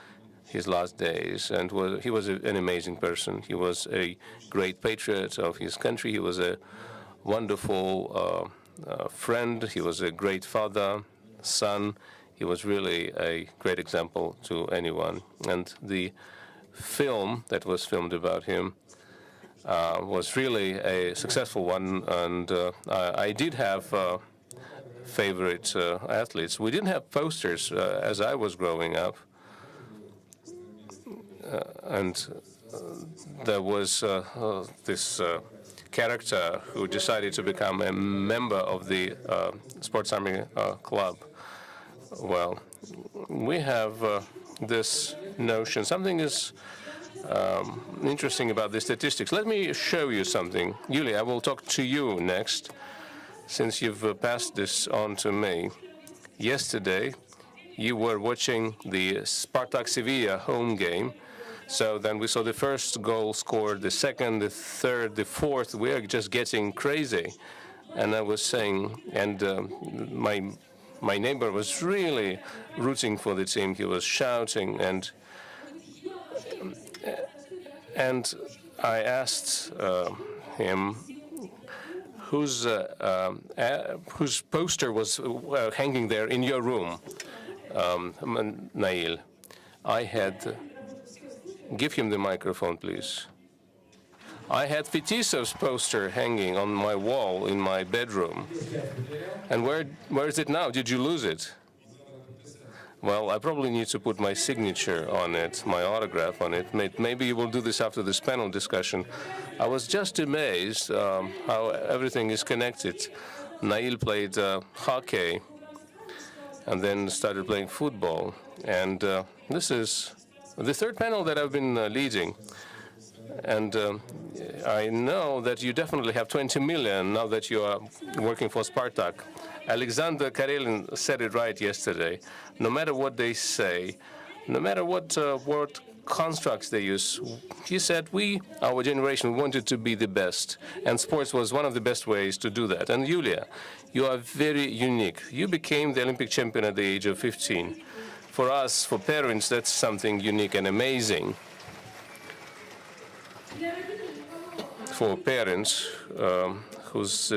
his last days. And he was an amazing person. He was a great patriot of his country. He was a wonderful friend. He was a great father, son. He was really a great example to anyone. And the film that was filmed about him was really a successful one. And I did have favorite athletes. We didn't have posters as I was growing up. And there was this character who decided to become a member of the Sports Army Club. Well, we have this notion. Something is interesting about the statistics. Let me show you something. Yulia, I will talk to you next, since you've passed this on to me. Yesterday, you were watching the Spartak Sevilla home game. So then we saw the first goal scored, the second, the third, the fourth. We are just getting crazy. And I was saying, and my neighbor was really rooting for the team. He was shouting, and I asked him whose poster was hanging there in your room, Nail. I had. Give him the microphone, please. I had Fetisov's poster hanging on my wall in my bedroom. And where is it now? Did you lose it? Well, I probably need to put my signature on it, my autograph on it. Maybe you will do this after this panel discussion. I was just amazed how everything is connected. Nail played hockey and then started playing football. And this is the third panel that I've been leading. And I know that you definitely have 20 million now that you are working for Spartak. Alexander Karelin said it right yesterday. No matter what they say, no matter what word constructs they use, he said, our generation, wanted to be the best. And sports was one of the best ways to do that. And Yulia, you are very unique. You became the Olympic champion at the age of 15. For us, for parents, that's something unique and amazing. For parents whose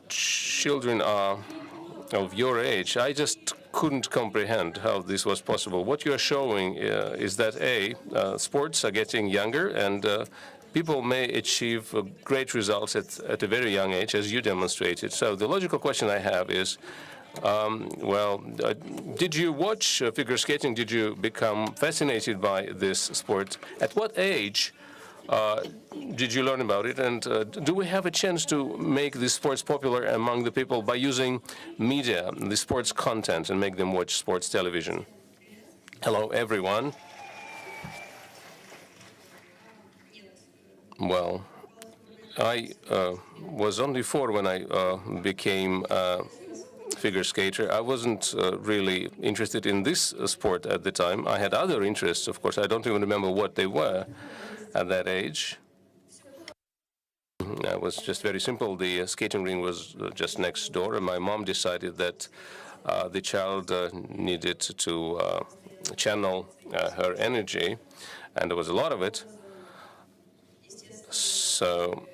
children are of your age, I just couldn't comprehend how this was possible. What you are showing is that, sports are getting younger, and people may achieve great results at a very young age, as you demonstrated. So the logical question I have is, did you watch figure skating? Did you become fascinated by this sport? At what age did you learn about it? And do we have a chance to make the sports popular among the people by using media, the sports content, and make them watch sports television? Hello, everyone. Well, I was only 4 when I became figure skater. I wasn't really interested in this sport at the time. I had other interests, of course. I don't even remember what they were at that age. It was just very simple. The skating ring was just next door, and my mom decided that the child needed to channel her energy, and there was a lot of it. So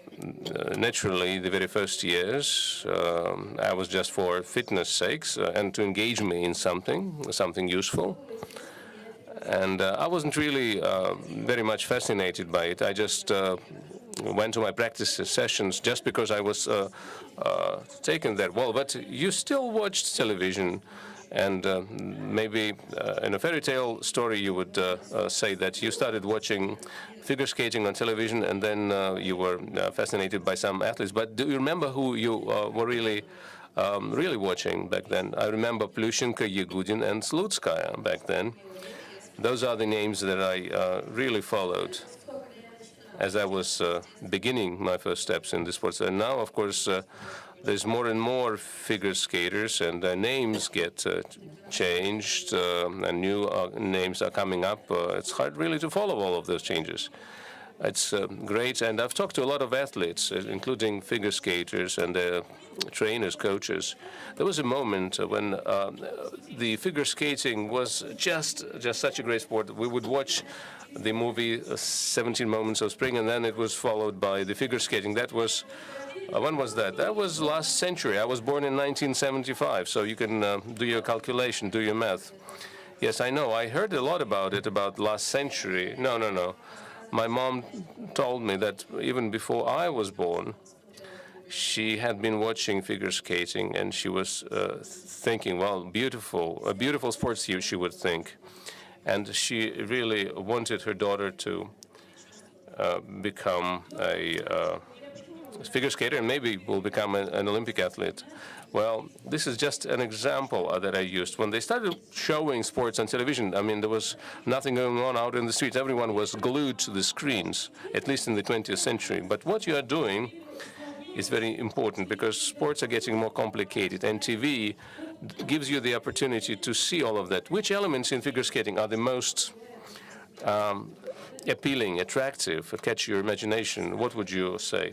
naturally, the very first years, I was just for fitness sakes and to engage me in something useful. And I wasn't really very much fascinated by it. I just went to my practice sessions just because I was taken there. Well, but you still watched television, and maybe in a fairy tale story you would say that you started watching figure skating on television, and then you were fascinated by some athletes. But do you remember who you were really watching back then? I remember Plushenko, Yegudin, and Slutskaya back then. Those are the names that I really followed as I was beginning my first steps in the sports. And now, of course, there's more and more figure skaters, and their names get changed, and new names are coming up. It's hard really to follow all of those changes. It's great, and I've talked to a lot of athletes, including figure skaters and trainers, coaches. There was a moment when the figure skating was just such a great sport. We would watch the movie 17 Moments of Spring, and then it was followed by the figure skating. That was, when was that? That was last century. I was born in 1975, so you can do your calculation, do your math. Yes, I know. I heard a lot about it, about last century. No. My mom told me that even before I was born, she had been watching figure skating, and she was thinking, well, a beautiful sport, she would think. And she really wanted her daughter to become a figure skater and maybe will become an Olympic athlete. Well, this is just an example that I used. When they started showing sports on television, I mean, there was nothing going on out in the streets. Everyone was glued to the screens, at least in the 20th century. But what you are doing is very important because sports are getting more complicated, and TV gives you the opportunity to see all of that. Which elements in figure skating are the most appealing, attractive, catch your imagination? What would you say?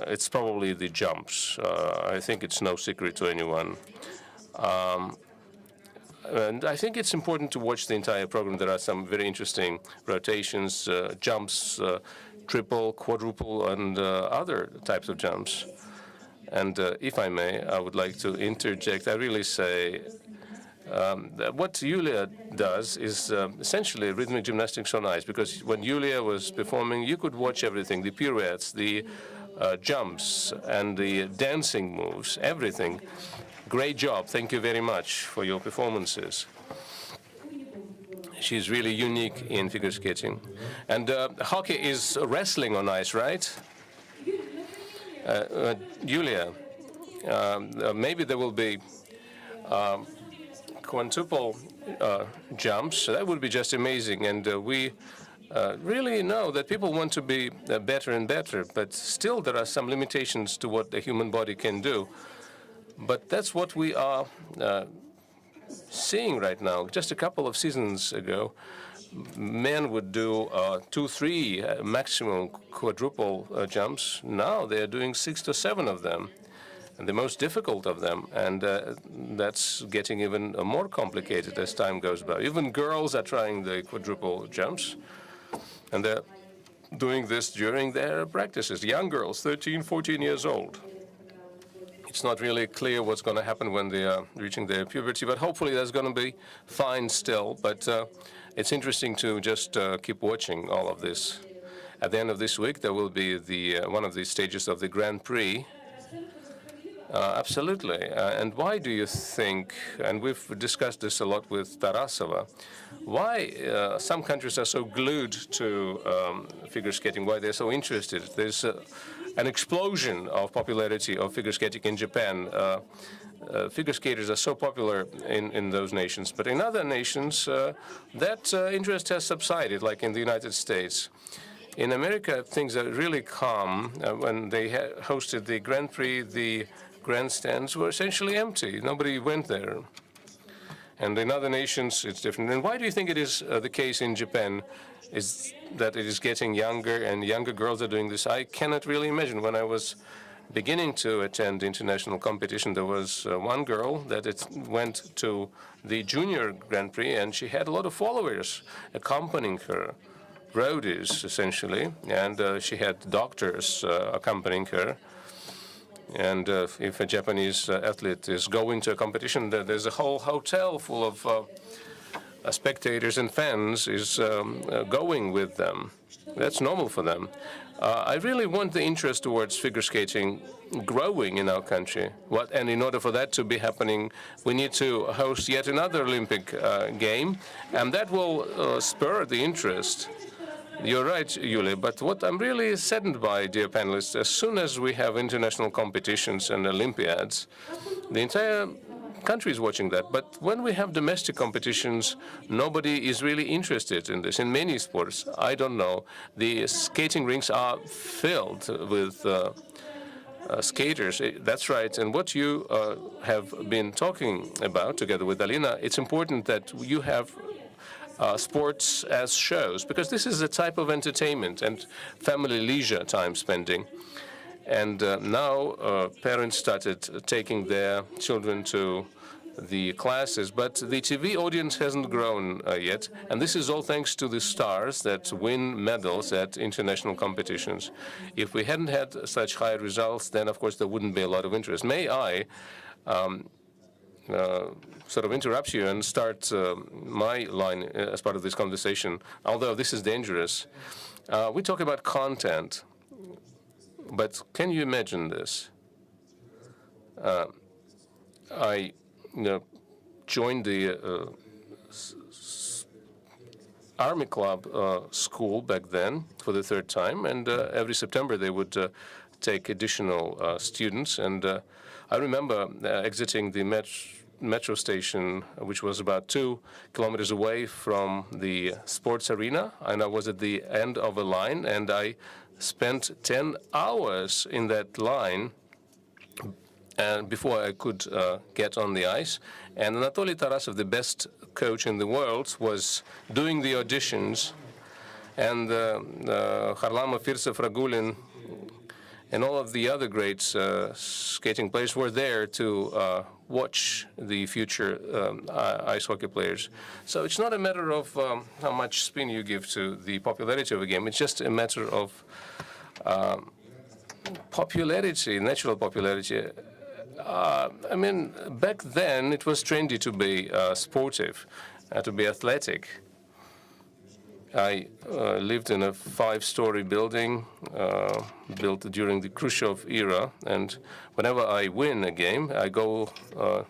It's probably the jumps. I think it's no secret to anyone. And I think it's important to watch the entire program. There are some very interesting rotations, jumps, triple, quadruple, and other types of jumps. And if I may, I would like to interject. I really say that what Yulia does is essentially rhythmic gymnastics on ice, because when Yulia was performing, you could watch everything, the pirouettes, the jumps, and the dancing moves, everything. Great job. Thank you very much for your performances. She's really unique in figure skating. And hockey is wrestling on ice, right? Yulia, maybe there will be quintuple jumps. That would be just amazing. And we really know that people want to be better and better, but still there are some limitations to what the human body can do. But that's what we are seeing right now. Just a couple of seasons ago, men would do 2, 3 maximum quadruple jumps. Now they're doing 6 to 7 of them, and the most difficult of them. And that's getting even more complicated as time goes by. Even girls are trying the quadruple jumps, and they're doing this during their practices. Young girls, 13, 14 years old. It's not really clear what's going to happen when they are reaching their puberty, but hopefully that's going to be fine still. But it's interesting to just keep watching all of this. At the end of this week, there will be one of the stages of the Grand Prix. Absolutely. And why do you think, and we've discussed this a lot with Tarasova, why some countries are so glued to figure skating, why they're so interested? There's an explosion of popularity of figure skating in Japan. Figure skaters are so popular in those nations. But in other nations, that interest has subsided, like in the United States. In America, things are really calm. When they hosted the Grand Prix, the grandstands were essentially empty. Nobody went there. And in other nations, it's different. And why do you think it is the case in Japan? Is that it is getting younger and younger girls are doing this? I cannot really imagine. When I was beginning to attend international competition, there was one girl that went to the junior Grand Prix, and she had a lot of followers accompanying her, roadies essentially, and she had doctors accompanying her. And if a Japanese athlete is going to a competition, there's a whole hotel full of spectators and fans is going with them. That's normal for them. I really want the interest towards figure skating growing in our country. And in order for that to be happening, we need to host yet another Olympic game, and that will spur the interest. You're right, Yulia, but what I'm really saddened by, dear panelists, as soon as we have international competitions and Olympiads, the entire country is watching that. But when we have domestic competitions, nobody is really interested in this. In many sports, I don't know, the skating rinks are filled with skaters. That's right. And what you have been talking about together with Alina, it's important that you have sports as shows, because this is a type of entertainment and family leisure time spending. And now parents started taking their children to the classes, but the TV audience hasn't grown yet, and this is all thanks to the stars that win medals at international competitions. If we hadn't had such high results, then of course there wouldn't be a lot of interest. May I sort of interrupt you and start my line as part of this conversation, although this is dangerous. We talk about content, but can you imagine this? I joined the Army Club school back then for the third time, and every September they would take additional students. And I remember exiting the metro station, which was about 2 kilometers away from the sports arena, and I was at the end of a line, and I spent 10 hours in that line and before I could get on the ice. And Anatoly Tarasov, the best coach in the world, was doing the auditions, and Kharlamov, Firtsev, Ragulin, and all of the other great skating players were there to watch the future ice hockey players. So it's not a matter of how much spin you give to the popularity of a game. It's just a matter of popularity, natural popularity. I mean, back then it was trendy to be sportive, to be athletic. I lived in a 5-story building built during the Khrushchev era, and whenever I win a game, I go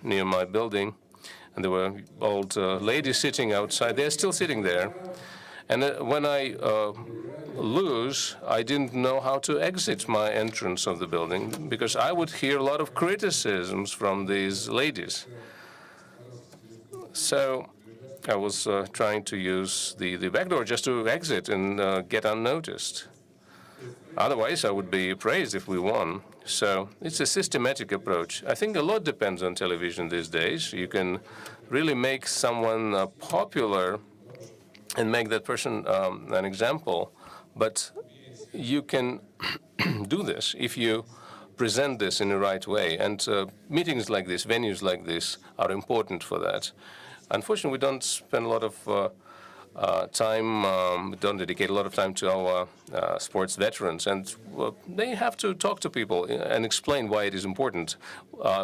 near my building, and there were old ladies sitting outside. They're still sitting there. And when I lose, I didn't know how to exit my entrance of the building, because I would hear a lot of criticisms from these ladies. So I was trying to use the back door just to exit and get unnoticed. Otherwise, I would be praised if we won. So it's a systematic approach. I think a lot depends on television these days. You can really make someone popular and make that person an example. But you can do this if you present this in the right way. And meetings like this, venues like this, are important for that. Unfortunately, we don't spend a lot of time, we don't dedicate a lot of time to our sports veterans. And they have to talk to people and explain why it is important,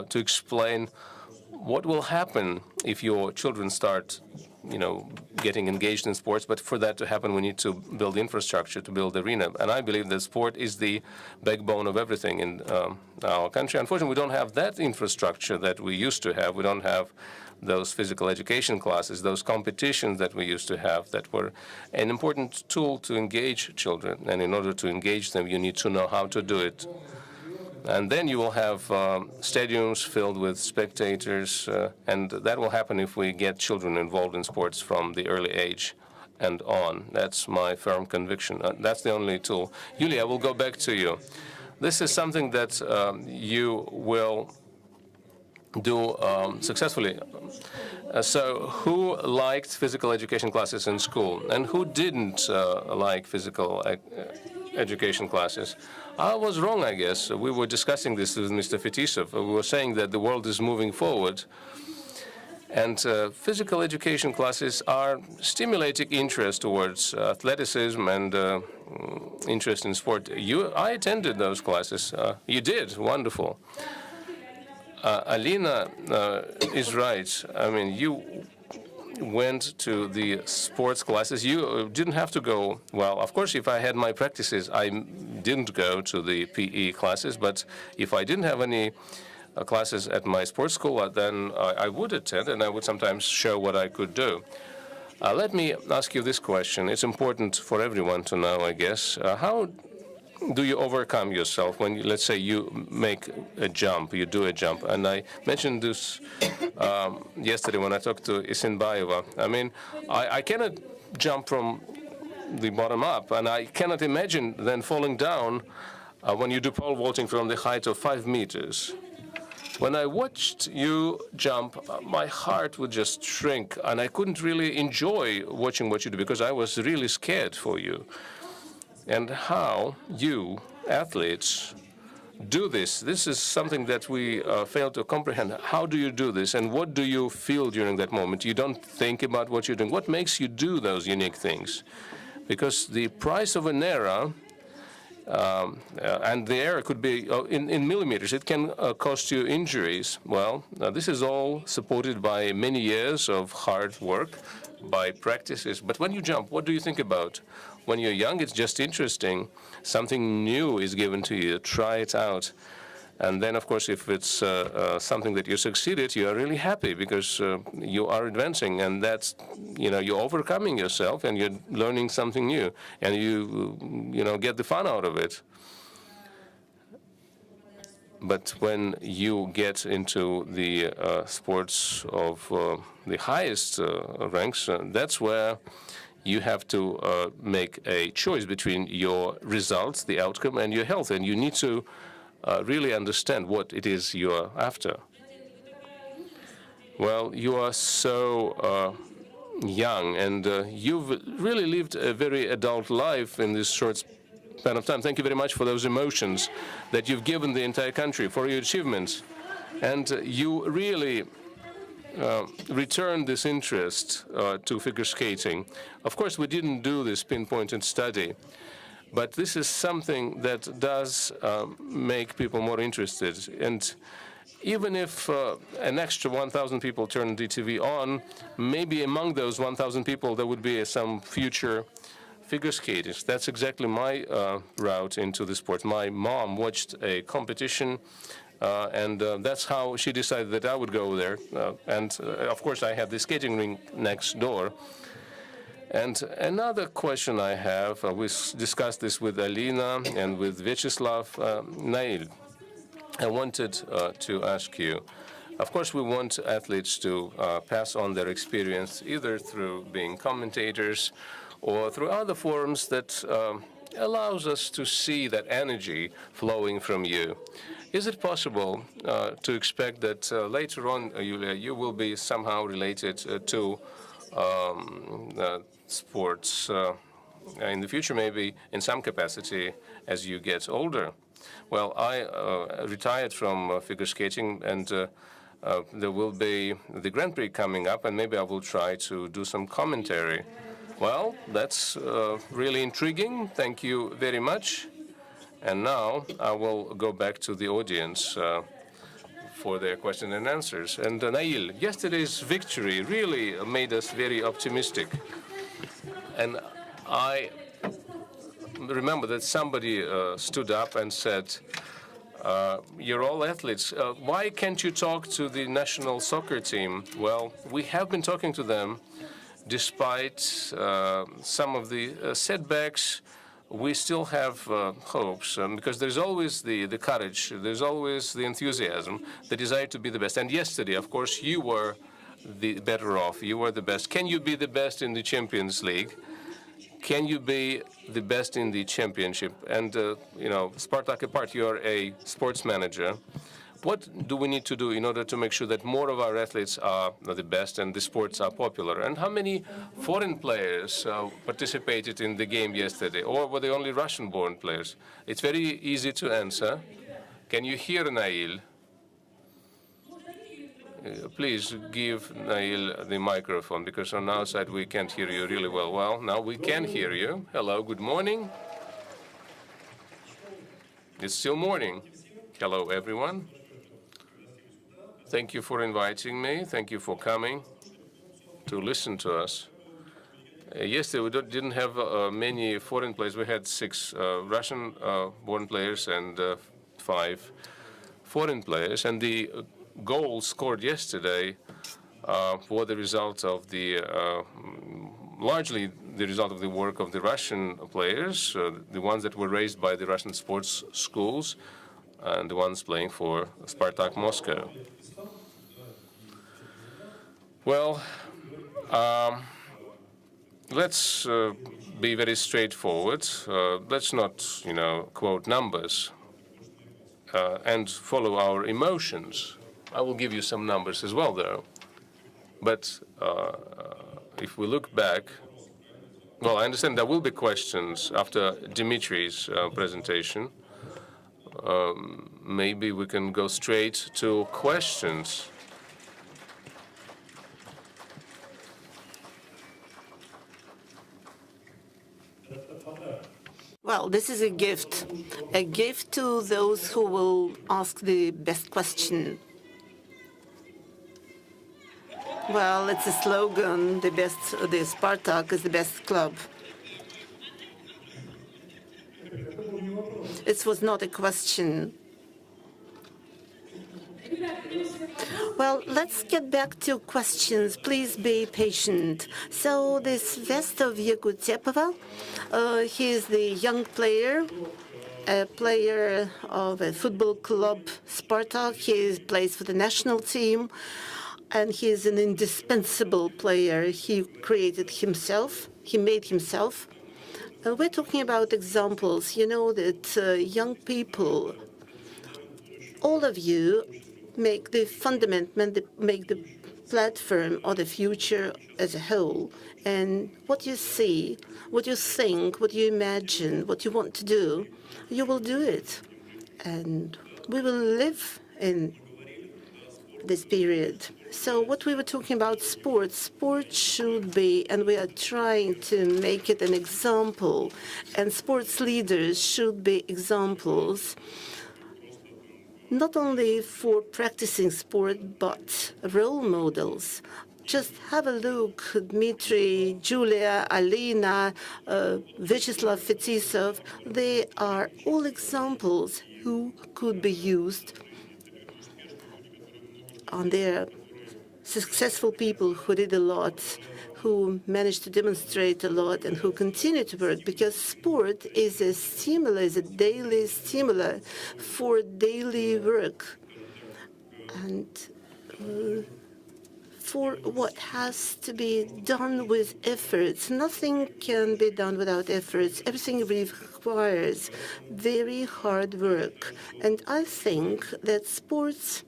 to explain what will happen if your children start getting engaged in sports. But for that to happen, we need to build infrastructure, to build arena. And I believe that sport is the backbone of everything in our country. Unfortunately, we don't have that infrastructure that we used to have. We don't have those physical education classes, those competitions that we used to have that were an important tool to engage children. And in order to engage them, you need to know how to do it. And then you will have stadiums filled with spectators, and that will happen if we get children involved in sports from the early age and on. That's my firm conviction. That's the only tool. Yulia, I will go back to you. This is something that you will do successfully. So who liked physical education classes in school, and who didn't like physical education classes? I was wrong, I guess. We were discussing this with Mr. Fetisov. We were saying that the world is moving forward, and physical education classes are stimulating interest towards athleticism and interest in sport. I attended those classes. You did? Wonderful. Alina is right. I mean, you went to the sports classes. You didn't have to go. Well, of course, if I had my practices, I didn't go to the PE classes. But if I didn't have any classes at my sports school, then I would attend, and I would sometimes show what I could do. Let me ask you this question. It's important for everyone to know, I guess. How do you overcome yourself when, let's say, you make a jump, you do a jump? And I mentioned this yesterday when I talked to Isinbayeva. I mean, I cannot jump from the bottom up, and I cannot imagine then falling down when you do pole vaulting from the height of 5 meters. When I watched you jump, my heart would just shrink, and I couldn't really enjoy watching what you do because I was really scared for you. And how you, athletes, do this. This is something that we fail to comprehend. How do you do this, and what do you feel during that moment? You don't think about what you're doing. What makes you do those unique things? Because the price of an era, and the error could be in millimeters. It can cost you injuries. Well, this is all supported by many years of hard work, by practices. But when you jump, what do you think about? When you're young, it's just interesting. Something new is given to you. Try it out. And then, of course, if it's something that you succeeded, you are really happy because you are advancing, and that's, you're overcoming yourself, and you're learning something new, and you get the fun out of it. But when you get into the sports of the highest ranks, that's where you have to make a choice between your results, the outcome, and your health, and you need to really understand what it is you're after. Well, you are so young, and you've really lived a very adult life in this short span of time. Thank you very much for those emotions that you've given the entire country, for your achievements. And you really returned this interest to figure skating. Of course, we didn't do this pinpointed study, but this is something that does make people more interested. And even if an extra 1,000 people turn the TV on, maybe among those 1,000 people there would be some future figure skaters. That's exactly my route into the sport. My mom watched a competition, and that's how she decided that I would go there. Of course, I had the skating rink next door. And another question I have, we discussed this with Alina and with Vyacheslav. Nail, I wanted to ask you, of course, we want athletes to pass on their experience either through being commentators or through other forms that allows us to see that energy flowing from you. Is it possible to expect that later on, Yulia, you will be somehow related to sports in the future, maybe in some capacity as you get older? Well, I retired from figure skating, and there will be the Grand Prix coming up, and maybe I will try to do some commentary. Well, that's really intriguing. Thank you very much. And now I will go back to the audience for their questions and answers. And Nail, yesterday's victory really made us very optimistic. And I remember that somebody stood up and said, you're all athletes. Why can't you talk to the national soccer team? Well, we have been talking to them despite some of the setbacks. We still have hopes, because there's always the courage, there's always the enthusiasm, the desire to be the best. And yesterday, of course, you were the better off. You were the best. Can you be the best in the Champions League? Can you be the best in the championship? And, Spartak apart, you're a sports manager. What do we need to do in order to make sure that more of our athletes are the best and the sports are popular? And how many foreign players participated in the game yesterday? Or were they only Russian-born players? It's very easy to answer. Can you hear Nail? Please give Nail the microphone, because on our side we can't hear you really well. Well, now we can hear you. Hello, good morning. It's still morning. Hello, everyone. Thank you for inviting me. Thank you for coming to listen to us. Yesterday, we didn't have many foreign players. We had 6 Russian-born players and 5 foreign players. And the goals scored yesterday were the result of largely the result of the work of the Russian players, the ones that were raised by the Russian sports schools, and the ones playing for Spartak Moscow. Well, let's be very straightforward. Let's not, quote numbers. and follow our emotions. I will give you some numbers as well, though. But if we look back, well, I understand there will be questions after Dimitri's presentation. Maybe we can go straight to questions. Well, this is a gift to those who will ask the best question. Well, it's a slogan, the Spartak is the best club. It was not a question. Well, let's get back to questions. Please be patient. So this vest of Yegor Tepova, he is the young player, a player of a football club, Spartak. He plays for the national team, and he is an indispensable player. He created himself. He made himself. We're talking about examples. You know that young people, all of you, make the fundament, make the platform of the future as a whole. And what you see, what you think, what you imagine, what you want to do, you will do it. And we will live in this period. So what we were talking about sports should be, and we are trying to make it an example, and sports leaders should be examples, not only for practicing sport, but role models. Just have a look, Dmitry, Julia, Alina, Vyacheslav Fetisov, they are all examples who could be used on their successful people who did a lot, who managed to demonstrate a lot, and who continue to work, because sport is a stimulus, is a daily stimulus for daily work. And for what has to be done with efforts. Nothing can be done without efforts. Everything requires very hard work. And I think that sports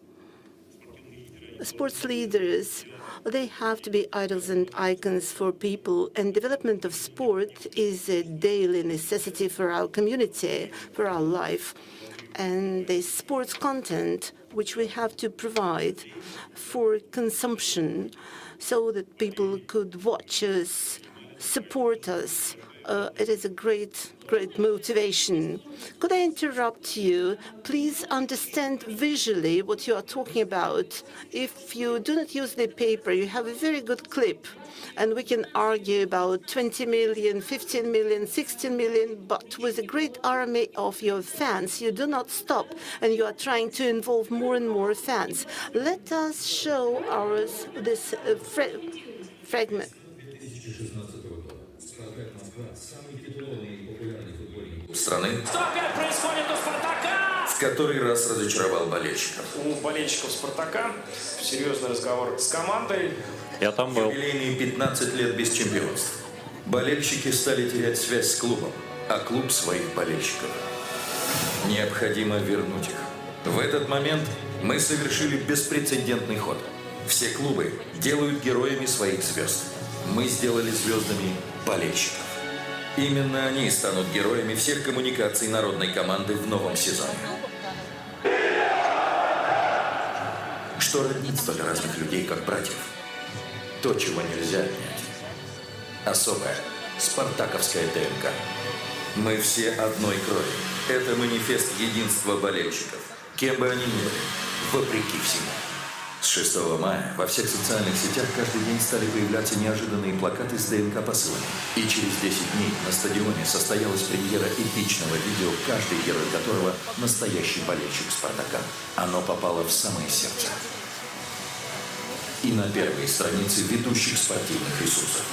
leaders, they have to be idols and icons for people, and development of sport is a daily necessity for our community, for our life. And the sports content which we have to provide for consumption so that people could watch us, support us, it is a great motivation. Could I interrupt you? Please understand visually what you are talking about. If you do not use the paper, you have a very good clip, and we can argue about 20 million, 15 million, 16 million, but with a great army of your fans, you do not stop, and you are trying to involve more and more fans. Let us show this fragment. Страны, в который раз разочаровал болельщиков. У болельщиков «Спартака» серьезный разговор с командой. Я там был. Юбилейные 15 лет без чемпионств. Болельщики стали терять связь с клубом, а клуб своих болельщиков. Необходимо вернуть их. В этот момент мы совершили беспрецедентный ход. Все клубы делают героями своих звезд. Мы сделали звездами болельщиков. Именно они станут героями всех коммуникаций народной команды в новом сезоне. Что роднит столь разных людей, как братьев? То, чего нельзя отнять. Особая спартаковская ДНК. Мы все одной крови. Это манифест единства болельщиков. Кем бы они ни были, вопреки всему. С 6 мая во всех социальных сетях каждый день стали появляться неожиданные плакаты с ДНК-посылами. И через 10 дней на стадионе состоялась премьера эпичного видео, каждый герой которого настоящий болельщик «Спартака». Оно попало в самое сердце. И на первые страницы ведущих спортивных ресурсов.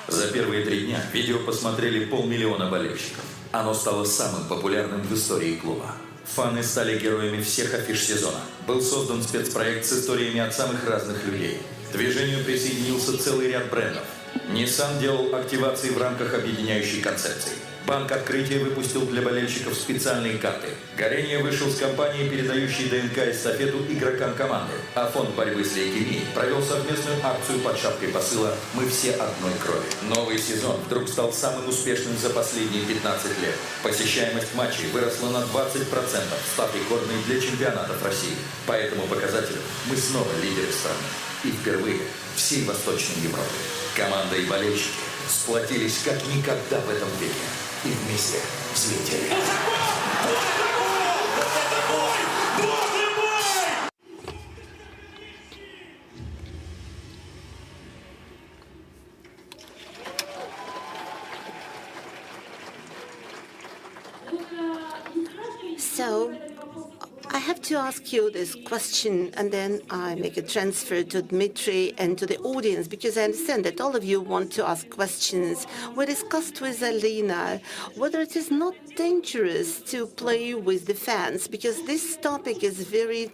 За первые 3 дня видео посмотрели 500 000 болельщиков. Оно стало самым популярным в истории клуба. Фаны стали героями всех афиш сезона. Был создан спецпроект с историями от самых разных людей. К движению присоединился целый ряд брендов. Nissan делал активации в рамках объединяющей концепции. Банк Открытия выпустил для болельщиков специальные карты. Горение вышел с компанией, передающей ДНК-эстафету игрокам команды. А фонд борьбы с лейкемией провел совместную акцию под шапкой посыла «Мы все одной крови». Новый сезон вдруг стал самым успешным за последние 15 лет. Посещаемость матчей выросла на 20%, став рекордной для чемпионатов России. По этому показателю мы снова лидеры страны. И впервые всей Восточной Европы. Команда и болельщики сплотились как никогда в этом веке. И вместе взлетели. So, I have to ask you this question, and then I make a transfer to Dmitry and to the audience, because I understand that all of you want to ask questions. We discussed with Alina whether it is not dangerous to play with the fans, because this topic is very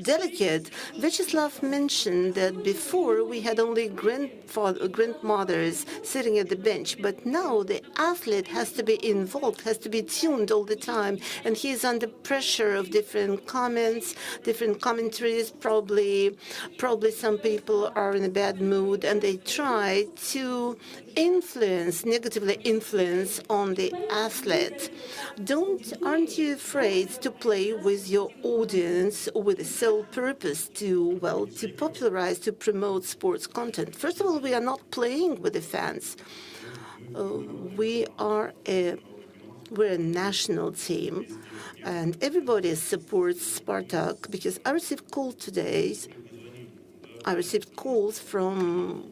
delicate. Vyacheslav mentioned that before we had only grandmothers sitting at the bench, but now the athlete has to be involved, has to be tuned all the time, and he is under pressure of different comments, different commentaries. Probably some people are in a bad mood, and they try to negatively influence on the athlete. Aren't you afraid to play with your audience with the sole purpose to popularize, to promote sports content? First of all, we are not playing with the fans. We're a national team, and everybody supports Spartak, because I received calls from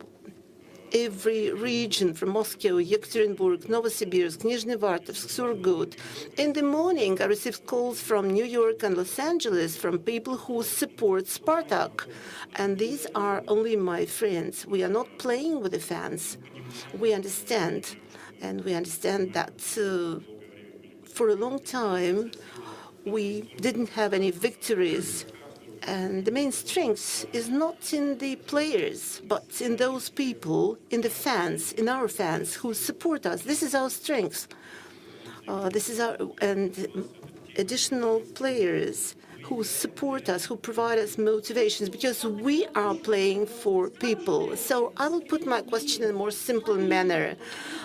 every region, from Moscow, Yekaterinburg, Novosibirsk, Nizhnevartovsk, Surgut. In the morning, I received calls from New York and Los Angeles from people who support Spartak. And these are only my friends. We are not playing with the fans. We understand. And we understand that for a long time, we didn't have any victories. And the main strength is not in the players, but in those people, in the fans, in our fans who support us. This is our strength. And additional players who support us, who provide us motivations, because we are playing for people. So I will put my question in a more simple manner.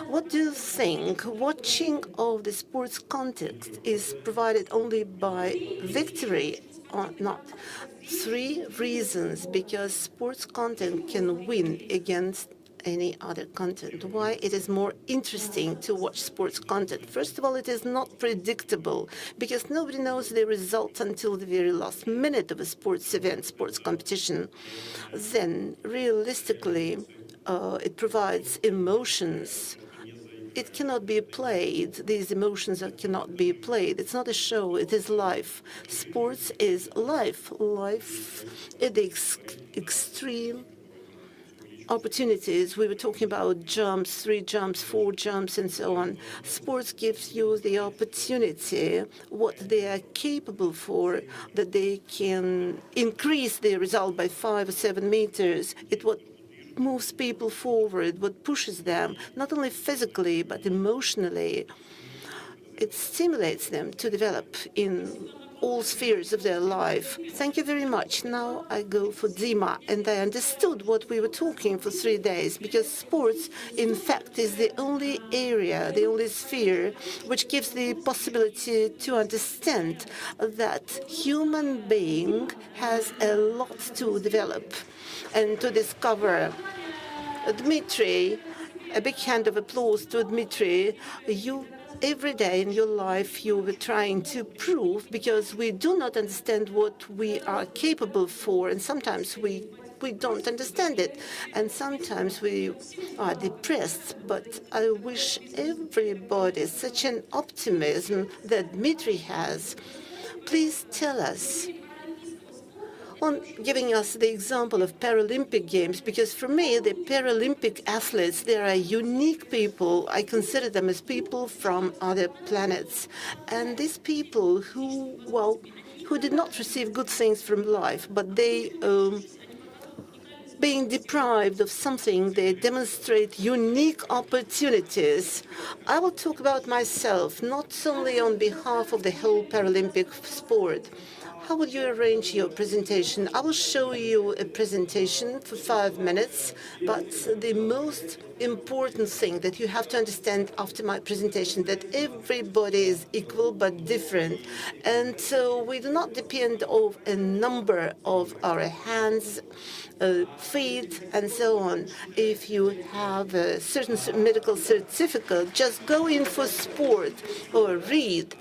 What do you think watching of the sports context is provided only by victory or not? 3 reasons because sports content can win against any other content. Why it is more interesting to watch sports content? First of all, it is not predictable, because nobody knows the result until the very last minute of a sports event, sports competition. Then, realistically, it provides emotions. It cannot be played. These emotions cannot be played. It's not a show. It is life. Sports is life. Life at the extreme opportunities. We were talking about jumps, 3 jumps, 4 jumps, and so on. Sports gives you the opportunity, what they are capable for, that they can increase their result by 5 or 7 meters. It what moves people forward, what pushes them, not only physically, but emotionally. It stimulates them to develop in all spheres of their life. Thank you very much. Now I go for Dima, and I understood what we were talking for 3 days, because sports, in fact, is the only area, the only sphere which gives the possibility to understand that human being has a lot to develop and to discover. Dmitry, a big hand of applause to Dmitry. Every day in your life, you were trying to prove, because we do not understand what we are capable for, and sometimes we don't understand it, and sometimes we are depressed. But I wish everybody such an optimism that Dmitry has. Please tell us, on giving us the example of Paralympic Games, because for me, the Paralympic athletes, they are unique people. I consider them as people from other planets. And these people who did not receive good things from life, but they being deprived of something, they demonstrate unique opportunities. I will talk about myself, not only on behalf of the whole Paralympic sport. How would you arrange your presentation? I will show you a presentation for 5 minutes, but the most important thing that you have to understand after my presentation, that everybody is equal but different. And so we do not depend on a number of our hands, feet, and so on. If you have a certain medical certificate, just go in for sport or read.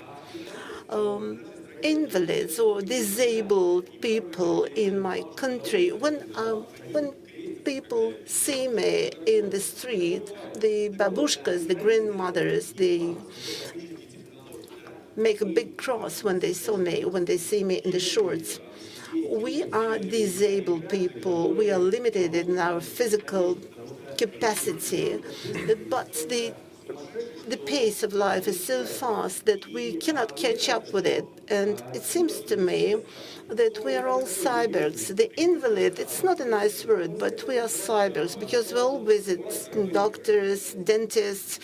Invalids or disabled people in my country, when people see me in the street, the babushkas, the grandmothers, they make a big cross when they see me in the shorts. We are disabled people. We are limited in our physical capacity, but the pace of life is so fast that we cannot catch up with it. And it seems to me that we are all cyborgs. The invalid, it's not a nice word, but we are cyborgs because we all visit doctors, dentists,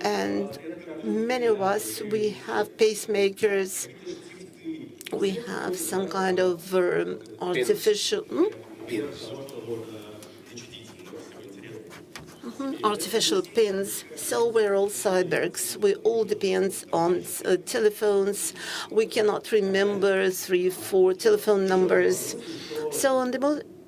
and many of us, we have pacemakers, we have some kind of artificial... artificial pins. So we're all cyborgs. We all depend on telephones. We cannot remember 3, 4 telephone numbers. So on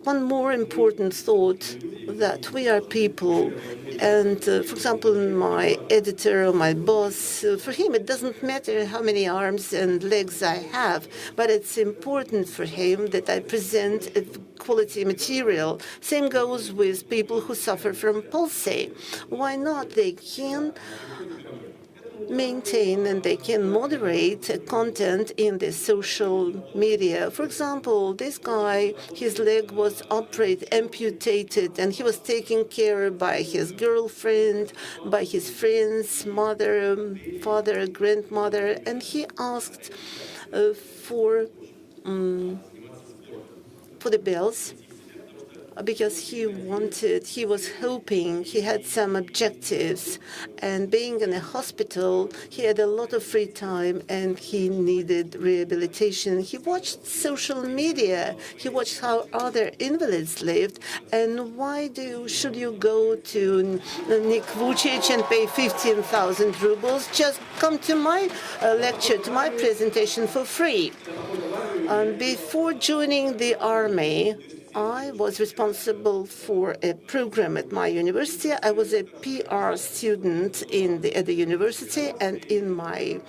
one more important thought, that we are people. And for example, my editor or my boss, for him, it doesn't matter how many arms and legs I have, but it's important for him that I present a quality material. Same goes with people who suffer from palsy. Why not? They can maintain and they can moderate content in the social media. For example, this guy, his leg was amputated, and he was taken care by his girlfriend, by his friends, mother, father, grandmother, and he asked for the bills, because he was hoping, he had some objectives, and being in a hospital, he had a lot of free time and he needed rehabilitation. He watched social media, he watched how other invalids lived, and why should you go to Nick Vucic and pay 15,000 rubles? Just come to my lecture, to my presentation for free. Before joining the army, I was responsible for a program at my university. I was a PR student at the university, and in my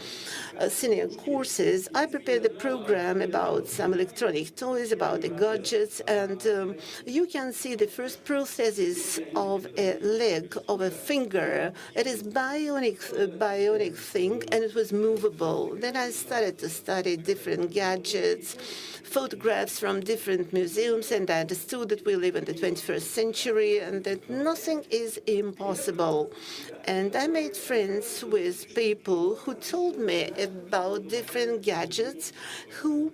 senior courses, I prepared a program about some electronic toys, about the gadgets, and you can see the first processes of a leg, of a finger. It is bionic thing, and it was movable. Then I started to study different gadgets, photographs from different museums, and I understood that we live in the 21st century and that nothing is impossible. And I made friends with people who told me about different gadgets, who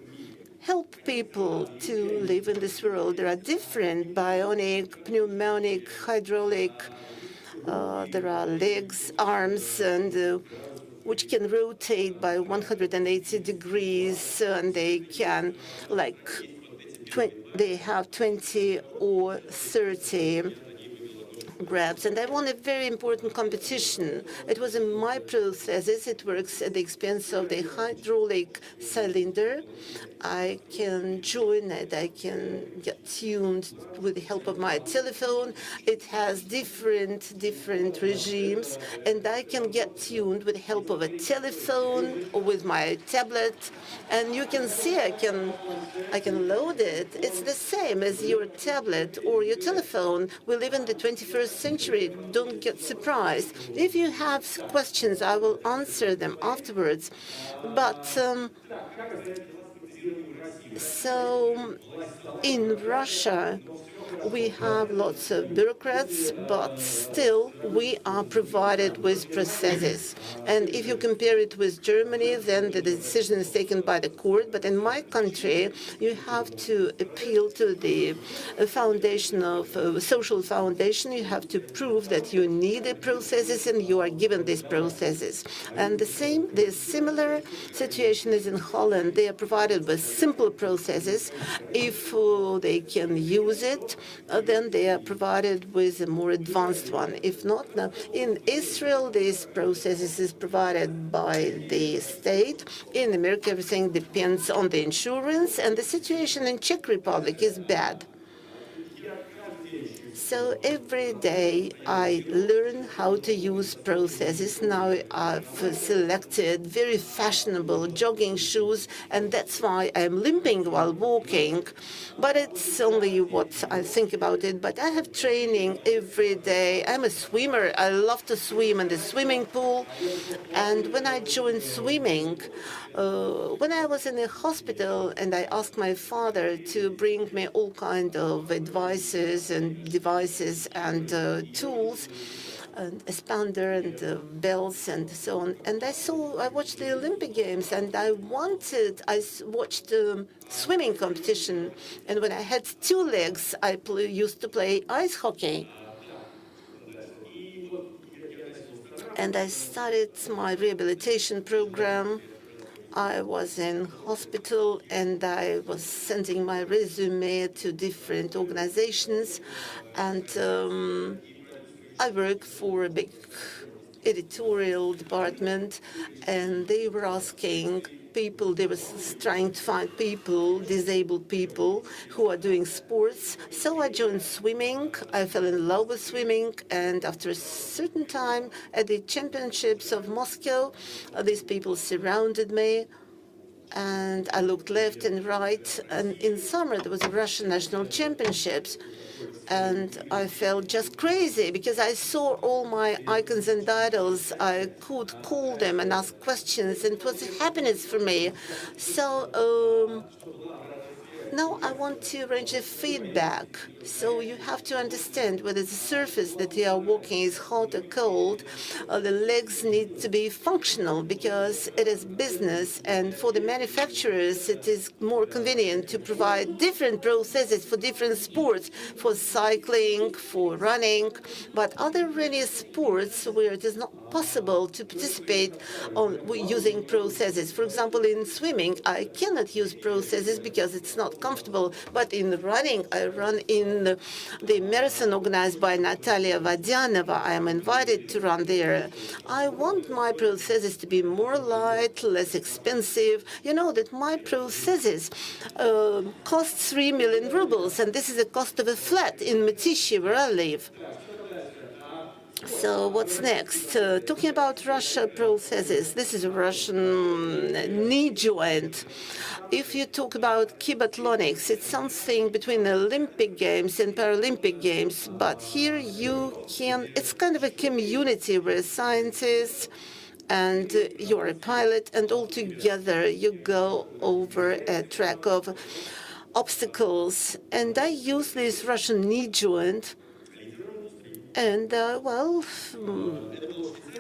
help people to live in this world. There are different bionic, pneumatic, hydraulic, there are legs, arms, and which can rotate by 180 degrees, and they can, they have 20 or 30 grabs. And I won a very important competition. It was in my prosthesis. It works at the expense of the hydraulic cylinder. I can join it. I can get tuned with the help of my telephone. It has different regimes, and I can get tuned with the help of a telephone or with my tablet. And you can see I can load it. It's the same as your tablet or your telephone. We live in the 21st century. Don't get surprised. If you have questions, I will answer them afterwards. But so in Russia, We have lots of bureaucrats, but still we are provided with processes. And if you compare it with Germany, then the decision is taken by the court. But in my country, you have to appeal to the foundation of social foundation. You have to prove that you need the processes and you are given these processes. And the similar situation is in Holland. They are provided with simple processes. If they can use it, then they are provided with a more advanced one. If not, now, in Israel, these processes is provided by the state. In America, everything depends on the insurance, and the situation in Czech Republic is bad. So every day I learn how to use processes. Now I've selected very fashionable jogging shoes, and that's why I'm limping while walking. But it's only what I think about it. But I have training every day. I'm a swimmer. I love to swim in the swimming pool. And when I joined swimming, when I was in a hospital and I asked my father to bring me all kind of advices and devices and tools, and a expander and bells and so on. And I watched the Olympic Games, and I watched swimming competition. And when I had two legs, I used to play ice hockey. And I started my rehabilitation program. I was in hospital and I was sending my resume to different organizations, and I work for a big editorial department, and they were asking people, they were trying to find people, disabled people who are doing sports. So I joined swimming. I fell in love with swimming, and after a certain time at the championships of Moscow, these people surrounded me. And I looked left and right, and in summer there was a Russian national championships, and I felt just crazy because I saw all my icons and idols. I could call them and ask questions, and it was a happiness for me. So now I want to arrange a feedback. So you have to understand whether the surface that you are walking is hot or cold. The legs need to be functional because it is business, and for the manufacturers it is more convenient to provide different processes for different sports, for cycling, for running. But are there any sports where it is not possible to participate using processes? For example, in swimming, I cannot use processes because it's not comfortable. But in running, I run in the marathon organized by Natalia Vadianova. I am invited to run there. I want my processes to be more light, less expensive. You know that my processes cost 3 million rubles, and this is the cost of a flat in Matishi, where I live. So what's next? Talking about Russia processes, this is a Russian knee joint. If you talk about kibatlonics, it's something between the Olympic Games and Paralympic Games, but here it's kind of a community where scientists and you're a pilot, and all together you go over a track of obstacles. And I use this Russian knee joint. And,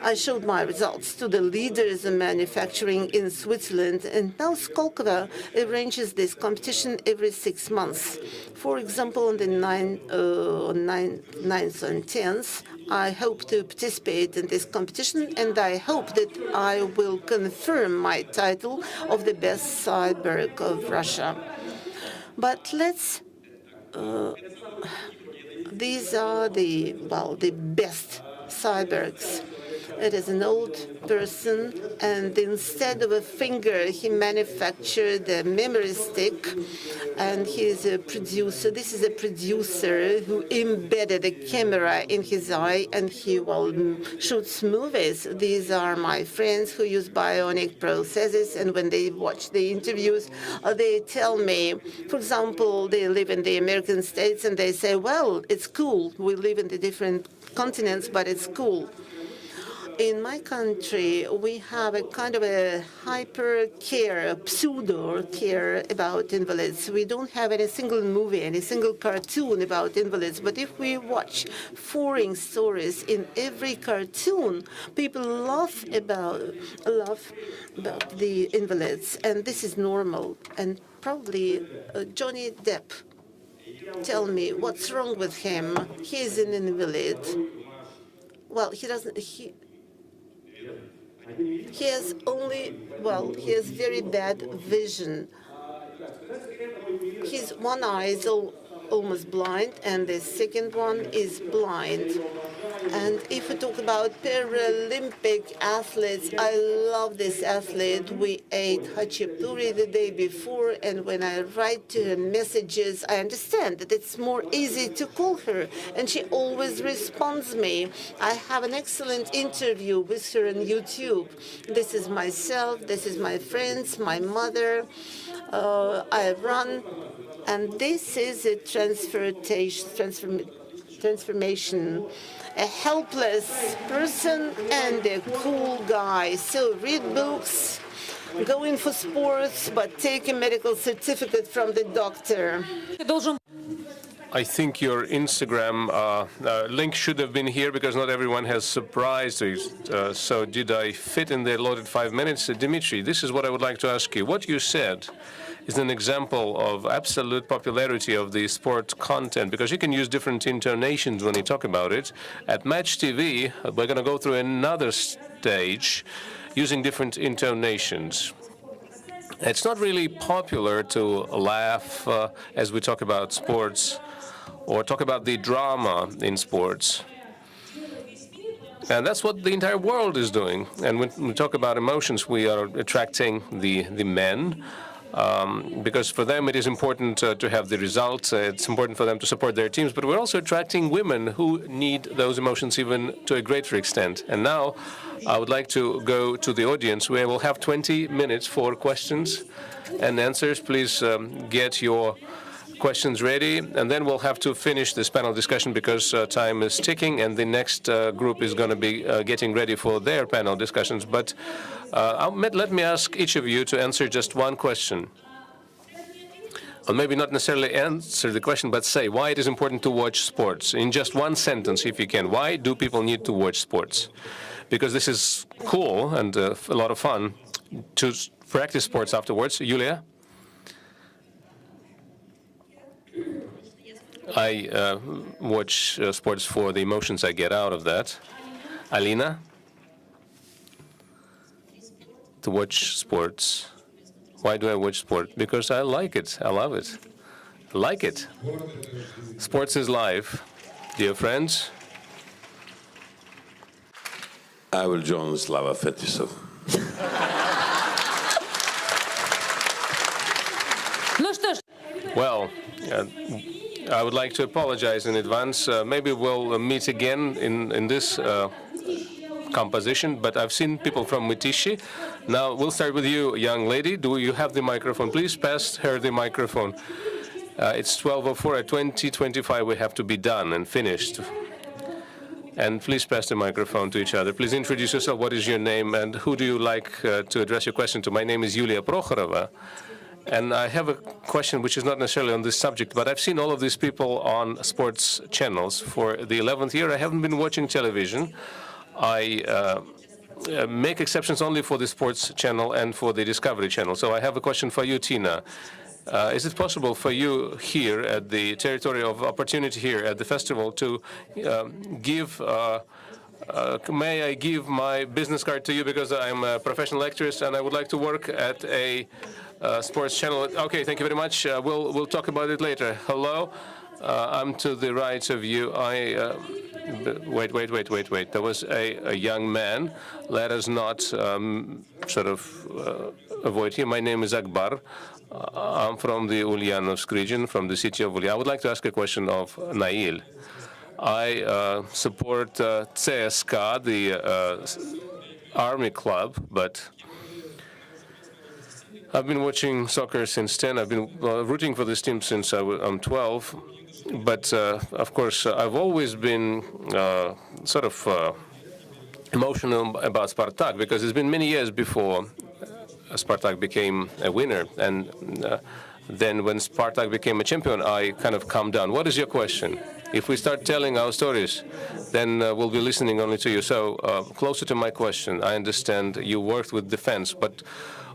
I showed my results to the leaders in manufacturing in Switzerland. And now Skolkovo arranges this competition every 6 months. For example, on the 9th and 10th, I hope to participate in this competition, and I hope that I will confirm my title of the best cyborg of Russia. But these are the best cyborgs. It is an old person, and instead of a finger, he manufactured a memory stick, and he is a producer. This is a producer who embedded a camera in his eye, and he shoots movies. These are my friends who use bionic processes, and when they watch the interviews, they tell me, for example, they live in the American States, and they say, well, it's cool. We live in the different continents, but it's cool. In my country, we have a kind of a hyper care, a pseudo care about invalids. We don't have any single movie, any single cartoon about invalids. But if we watch foreign stories in every cartoon, people laugh about the invalids, and this is normal. And probably Johnny Depp. Tell me, what's wrong with him? He is an invalid. Well, he doesn't. He has he has very bad vision. His one eye is almost blind, and the second one is blind. And if we talk about Paralympic athletes, I love this athlete. We ate hachapuri the day before, and when I write to her messages, I understand that it's more easy to call her, and she always responds me. I have an excellent interview with her on YouTube. This is myself, this is my friends, my mother. I run, and this is a transformation. A helpless person and a cool guy. So read books, go in for sports, but take a medical certificate from the doctor. I think your Instagram link should have been here because not everyone has surprised us. So did I fit in the allotted 5 minutes? Dmitry, this is what I would like to ask you. What you said is an example of absolute popularity of the sport content because you can use different intonations when you talk about it. At Match TV, we're going to go through another stage using different intonations. It's not really popular to laugh as we talk about sports or talk about the drama in sports. And that's what the entire world is doing. And when we talk about emotions, we are attracting the men. Because for them it is important to have the results. It's important for them to support their teams. But we're also attracting women who need those emotions even to a greater extent. And now I would like to go to the audience where we'll have 20 minutes for questions and answers. Please get your questions ready. And then we'll have to finish this panel discussion because time is ticking. And the next group is going to be getting ready for their panel discussions. But let me ask each of you to answer just one question. Or maybe not necessarily answer the question, but say why it is important to watch sports. In just one sentence, if you can. Why do people need to watch sports? Because this is cool and a lot of fun to practice sports afterwards. Yulia? I watch sports for the emotions I get out of that. Alina? To watch sports. Why do I watch sport? Because I like it. I love it. I like it. Sports is life. Dear friends. I will join Slava Fetisov. Well, I would like to apologize in advance. Maybe we'll meet again in this composition, but I've seen people from Mytishi. Now we'll start with you, young lady. Do you have the microphone? Please pass her the microphone. It's 12:04. At 20:25 we have to be done and finished. And please pass the microphone to each other. Please introduce yourself. What is your name and who do you like to address your question to? My name is Yulia Prokhorova. And I have a question which is not necessarily on this subject, but I've seen all of these people on sports channels. For the 11th year, I haven't been watching television. I make exceptions only for the sports channel and for the Discovery channel. So I have a question for you, Tina. Is it possible for you here at the territory of opportunity here at the festival to may I give my business card to you because I'm a professional actress and I would like to work at a sports channel. Okay, thank you very much. We'll talk about it later. Hello, I'm to the right of you. Wait. There was a young man. Let us not avoid him. My name is Akbar. I'm from the Ulyanovsk region, from the city of Ulyanovsk. I would like to ask a question of Nail. I support CSKA, the army club, but I've been watching soccer since 10. I've been rooting for this team since I'm 12. But, of course, I've always been emotional about Spartak because it's been many years before Spartak became a winner, and then when Spartak became a champion, I kind of calmed down. What is your question? If we start telling our stories, then we'll be listening only to you. So closer to my question, I understand you worked with defense, but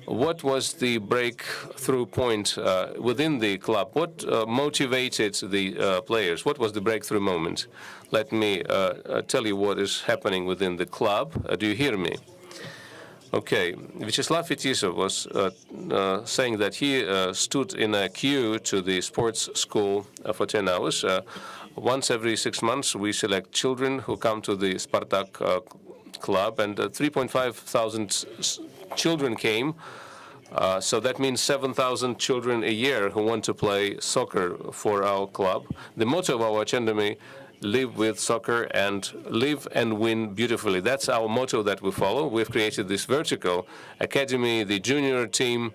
what was the breakthrough point within the club? What motivated the players? What was the breakthrough moment? Let me tell you what is happening within the club. Do you hear me? Okay. Vyacheslav Fetisov was saying that he stood in a queue to the sports school for 10 hours. Once every 6 months, we select children who come to the Spartak club, and 3,500 children came. So that means 7,000 children a year who want to play soccer for our club. The motto of our academy: live with soccer and live and win beautifully. That's our motto that we follow. We've created this vertical academy, the junior team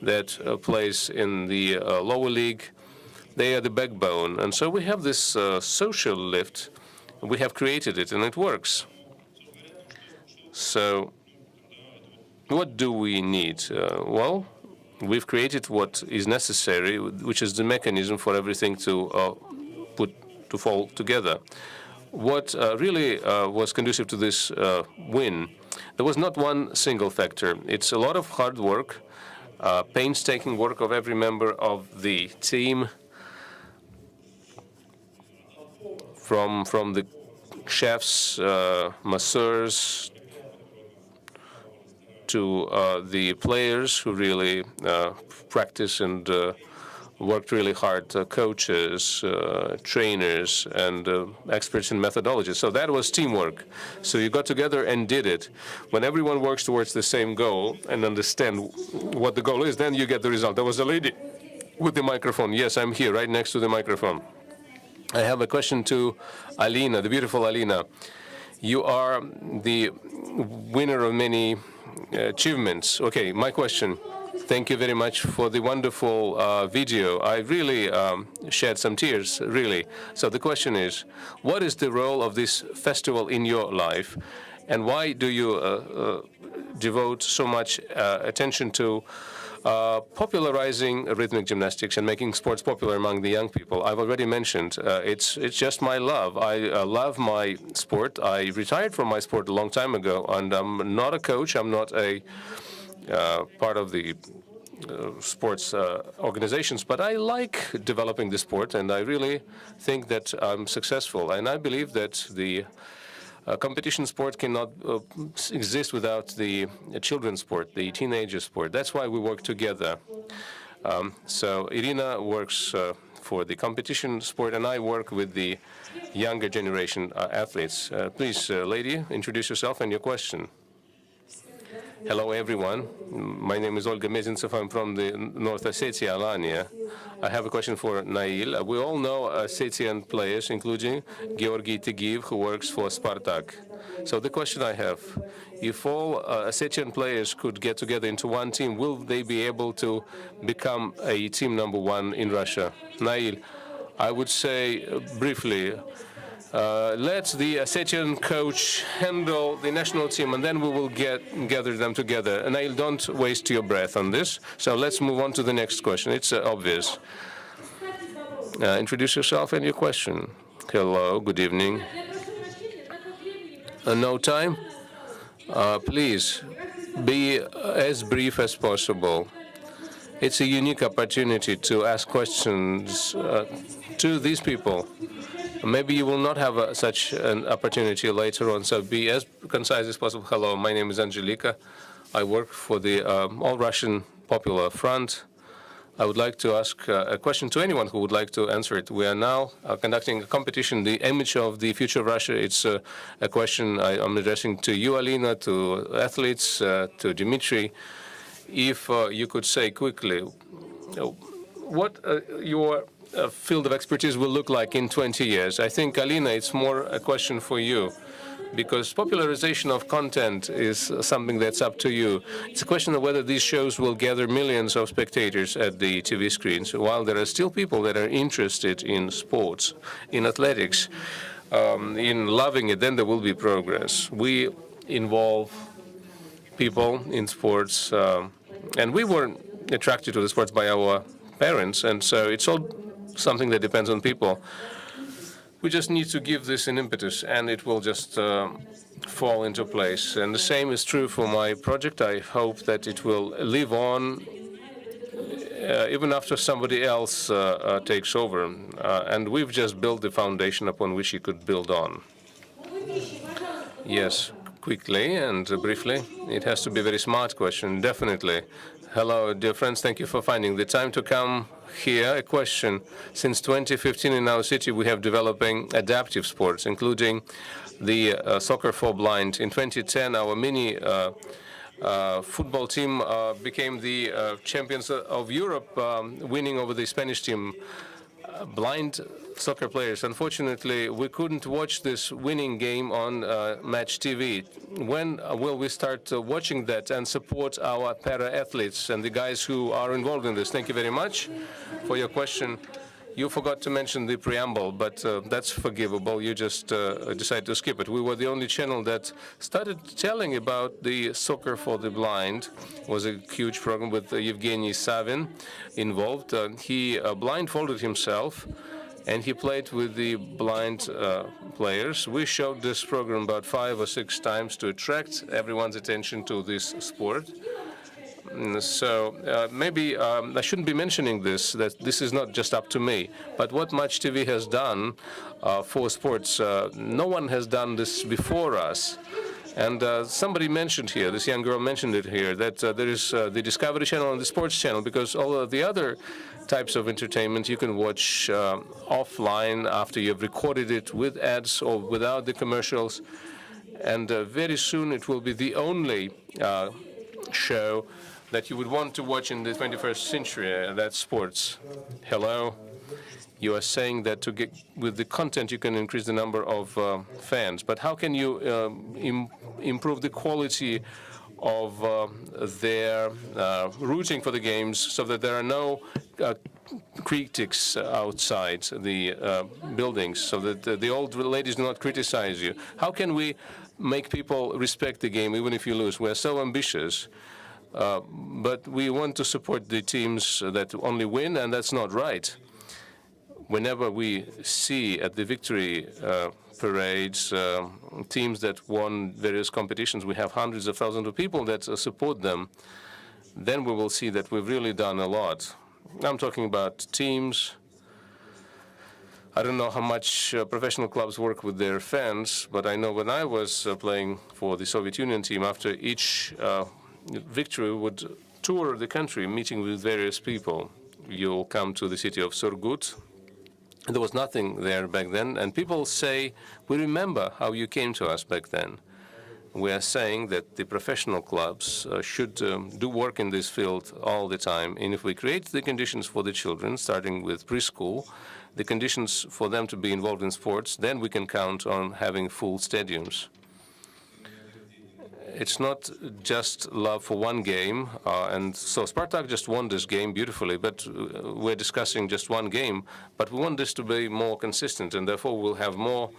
that plays in the lower league. They are the backbone. And so we have this social lift. We have created it, and it works. So what do we need? Well, we've created what is necessary, which is the mechanism for everything to fall together. What really was conducive to this win, there was not one single factor. It's a lot of hard work, painstaking work of every member of the team, from the chefs, masseurs, to the players who really practice and worked really hard, coaches, trainers, and experts in methodology. So that was teamwork. So you got together and did it. When everyone works towards the same goal and understand what the goal is, then you get the result. There was a lady with the microphone. Yes, I'm here, right next to the microphone. I have a question to Alina, the beautiful Alina. You are the winner of many achievements. Okay, my question. Thank you very much for the wonderful video. I really shed some tears, really. So the question is, what is the role of this festival in your life, and why do you devote so much attention to popularizing rhythmic gymnastics and making sports popular among the young people? I've already mentioned it's just my love. I love my sport. I retired from my sport a long time ago, and I'm not a coach. I'm not a part of the sports organizations, but I like developing the sport, and I really think that I'm successful. And I believe that the competition sport cannot exist without the children's sport, the teenager sport. That's why we work together. So Irina works for the competition sport, and I work with the younger generation athletes. Please, lady, introduce yourself and your question. Hello, everyone. My name is Olga Mezintsev. I'm from the North Ossetia, Alania. I have a question for Nail. We all know Ossetian players, including Georgy Tigiev, who works for Spartak. So the question I have, if all Ossetian players could get together into one team, will they be able to become a team number one in Russia? Nail, I would say briefly, let the Ossetian coach handle the national team, and then we will gather them together. And Nail, don't waste your breath on this. So let's move on to the next question. It's obvious. Introduce yourself and your question. Hello, good evening. No time? Please, be as brief as possible. It's a unique opportunity to ask questions to these people. Maybe you will not have such an opportunity later on, so be as concise as possible. Hello, my name is Angelika. I work for the All-Russian Popular Front. I would like to ask a question to anyone who would like to answer it. We are now conducting a competition, the image of the future of Russia. It's a question I'm addressing to you, Alina, to athletes, to Dmitry. If you could say quickly what your field of expertise will look like in 20 years. I think, Alina, it's more a question for you, because popularization of content is something that's up to you. It's a question of whether these shows will gather millions of spectators at the TV screens, while there are still people that are interested in sports, in athletics, in loving it, then there will be progress. We involve people in sports. And we were attracted to the sports by our parents, and so it's all something that depends on people. We just need to give this an impetus, and it will just fall into place. And the same is true for my project. I hope that it will live on even after somebody else takes over. And we've just built the foundation upon which you could build on. Yes, quickly and briefly. It has to be a very smart question, definitely. Hello, dear friends. Thank you for finding the time to come here. A question. Since 2015 in our city, we have developing adaptive sports, including the soccer for blind. In 2010, our mini football team became the champions of Europe, winning over the Spanish team. Blind soccer players. Unfortunately, we couldn't watch this winning game on Match TV. When will we start watching that and support our para-athletes and the guys who are involved in this? Thank you very much for your question. You forgot to mention the preamble, but that's forgivable. You just decided to skip it. We were the only channel that started telling about the soccer for the blind. It was a huge program with Evgeny Savin involved. He blindfolded himself, and he played with the blind players. We showed this program about 5 or 6 times to attract everyone's attention to this sport. So maybe I shouldn't be mentioning this, that this is not just up to me. But what Match TV has done for sports, no one has done this before us. And somebody mentioned here, this young girl mentioned it here, that there is the Discovery Channel and the Sports Channel, because all of the other types of entertainment you can watch offline after you've recorded it with ads or without the commercials. And very soon it will be the only show that you would want to watch in the 21st century, that's sports. Hello? You are saying that to get with the content you can increase the number of fans, but how can you improve the quality of their rooting for the games so that there are no critics outside the buildings, so that the old ladies do not criticize you? How can we make people respect the game even if you lose? We're so ambitious. But we want to support the teams that only win, and that's not right. Whenever we see at the victory parades teams that won various competitions, we have hundreds of thousands of people that support them, then we will see that we've really done a lot. I'm talking about teams. I don't know how much professional clubs work with their fans, but I know when I was playing for the Soviet Union team, after each victory would tour the country, meeting with various people. You'll come to the city of Surgut. There was nothing there back then, and people say, we remember how you came to us back then. We are saying that the professional clubs should do work in this field all the time, and if we create the conditions for the children, starting with preschool, the conditions for them to be involved in sports, then we can count on having full stadiums. It's not just love for one game, and so Spartak just won this game beautifully, but we're discussing just one game, but we want this to be more consistent, and therefore we'll have more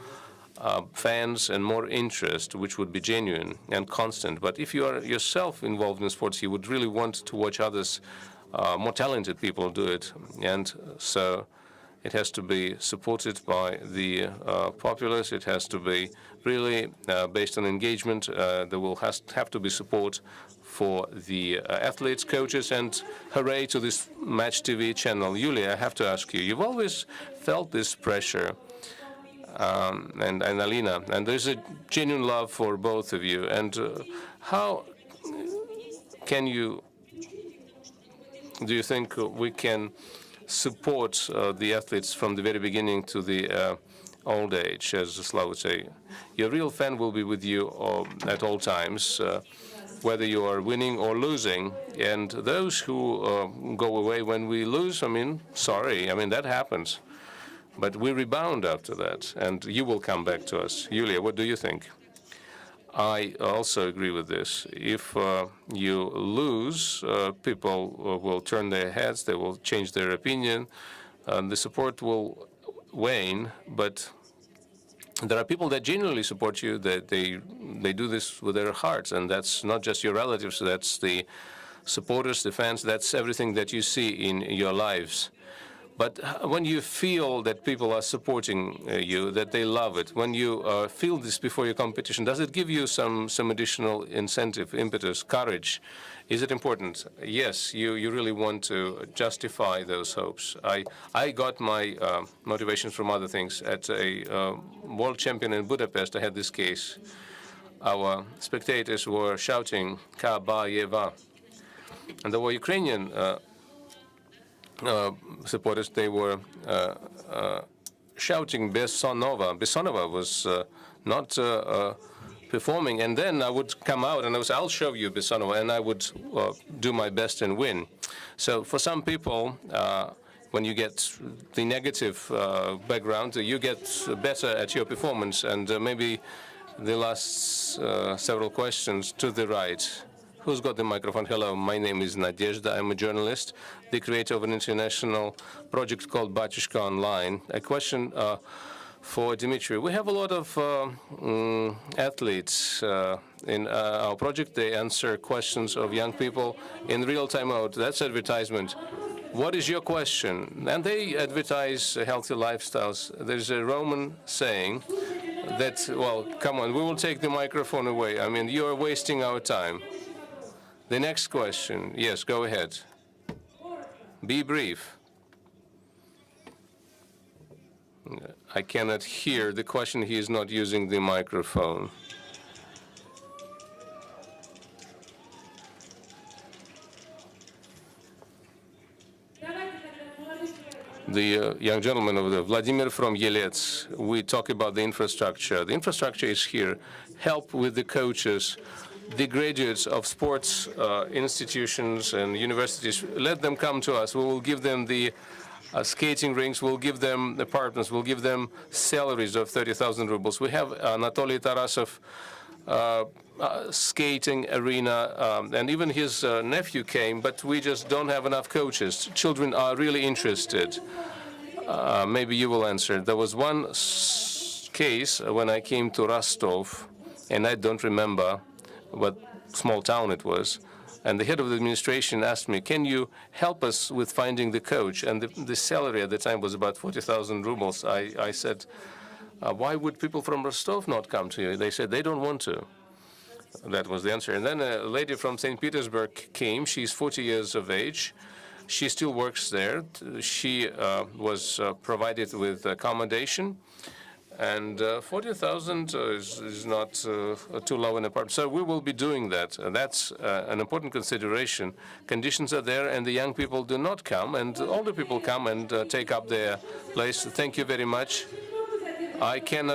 fans and more interest, which would be genuine and constant. But if you are yourself involved in sports, you would really want to watch others, more talented people do it, and so it has to be supported by the populace. It has to be really based on engagement. There will have to be support for the athletes, coaches, and hooray to this Match TV channel. Yulia, I have to ask you, you've always felt this pressure, and Alina, and there's a genuine love for both of you. And how can you, do you think we can support the athletes from the very beginning to the old age, as Slav would say? Your real fan will be with you at all times, whether you are winning or losing. And those who go away when we lose, I mean, sorry, I mean, that happens. But we rebound after that, and you will come back to us. Yulia, what do you think? I also agree with this. If you lose, people will turn their heads, they will change their opinion, and the support will wane, but there are people that genuinely support you, that they do this with their hearts, and that's not just your relatives, that's the supporters, the fans, that's everything that you see in your lives. But when you feel that people are supporting you, that they love it, when you feel this before your competition, does it give you some additional incentive, impetus, courage? Is it important? Yes, you really want to justify those hopes. I got my motivation from other things. At a world champion in Budapest, I had this case. Our spectators were shouting, Kabayeva. And there were Ukrainian supporters. They were shouting Besonova. Besonova was not performing. And then I would come out and I would say, I'll show you Besonova, and I would do my best and win. So for some people, when you get the negative background, you get better at your performance. And maybe the last several questions to the right. Who's got the microphone? Hello, my name is Nadezhda. I'm a journalist, the creator of an international project called Batyushka Online. A question for Dmitry. We have a lot of athletes in our project. They answer questions of young people in real-time mode. That's advertisement. What is your question? And they advertise healthy lifestyles. There's a Roman saying that, well, come on, we will take the microphone away. I mean, you are wasting our time. The next question. Yes, go ahead. Be brief. I cannot hear the question. He is not using the microphone. The young gentleman over there, Vladimir from Yelets, we talk about the infrastructure. The infrastructure is here. Help with the coaches, the graduates of sports institutions and universities. Let them come to us. We will give them the skating rinks. We'll give them apartments. We'll give them salaries of 30,000 rubles. We have Anatoly Tarasov skating arena, and even his nephew came, but we just don't have enough coaches. Children are really interested. Maybe you will answer. There was one case when I came to Rostov, and I don't remember what small town it was, and the head of the administration asked me, can you help us with finding the coach? And the salary at the time was about 40,000 rubles. I said, why would people from Rostov not come to you? They said they don't want to. That was the answer. And then a lady from St. Petersburg came. She's 40 years of age. She still works there. She was provided with accommodation. And 40,000 is not too low an apartment. So we will be doing that. That's an important consideration. Conditions are there, and the young people do not come, and older people come and take up their place. Thank you very much. I cannot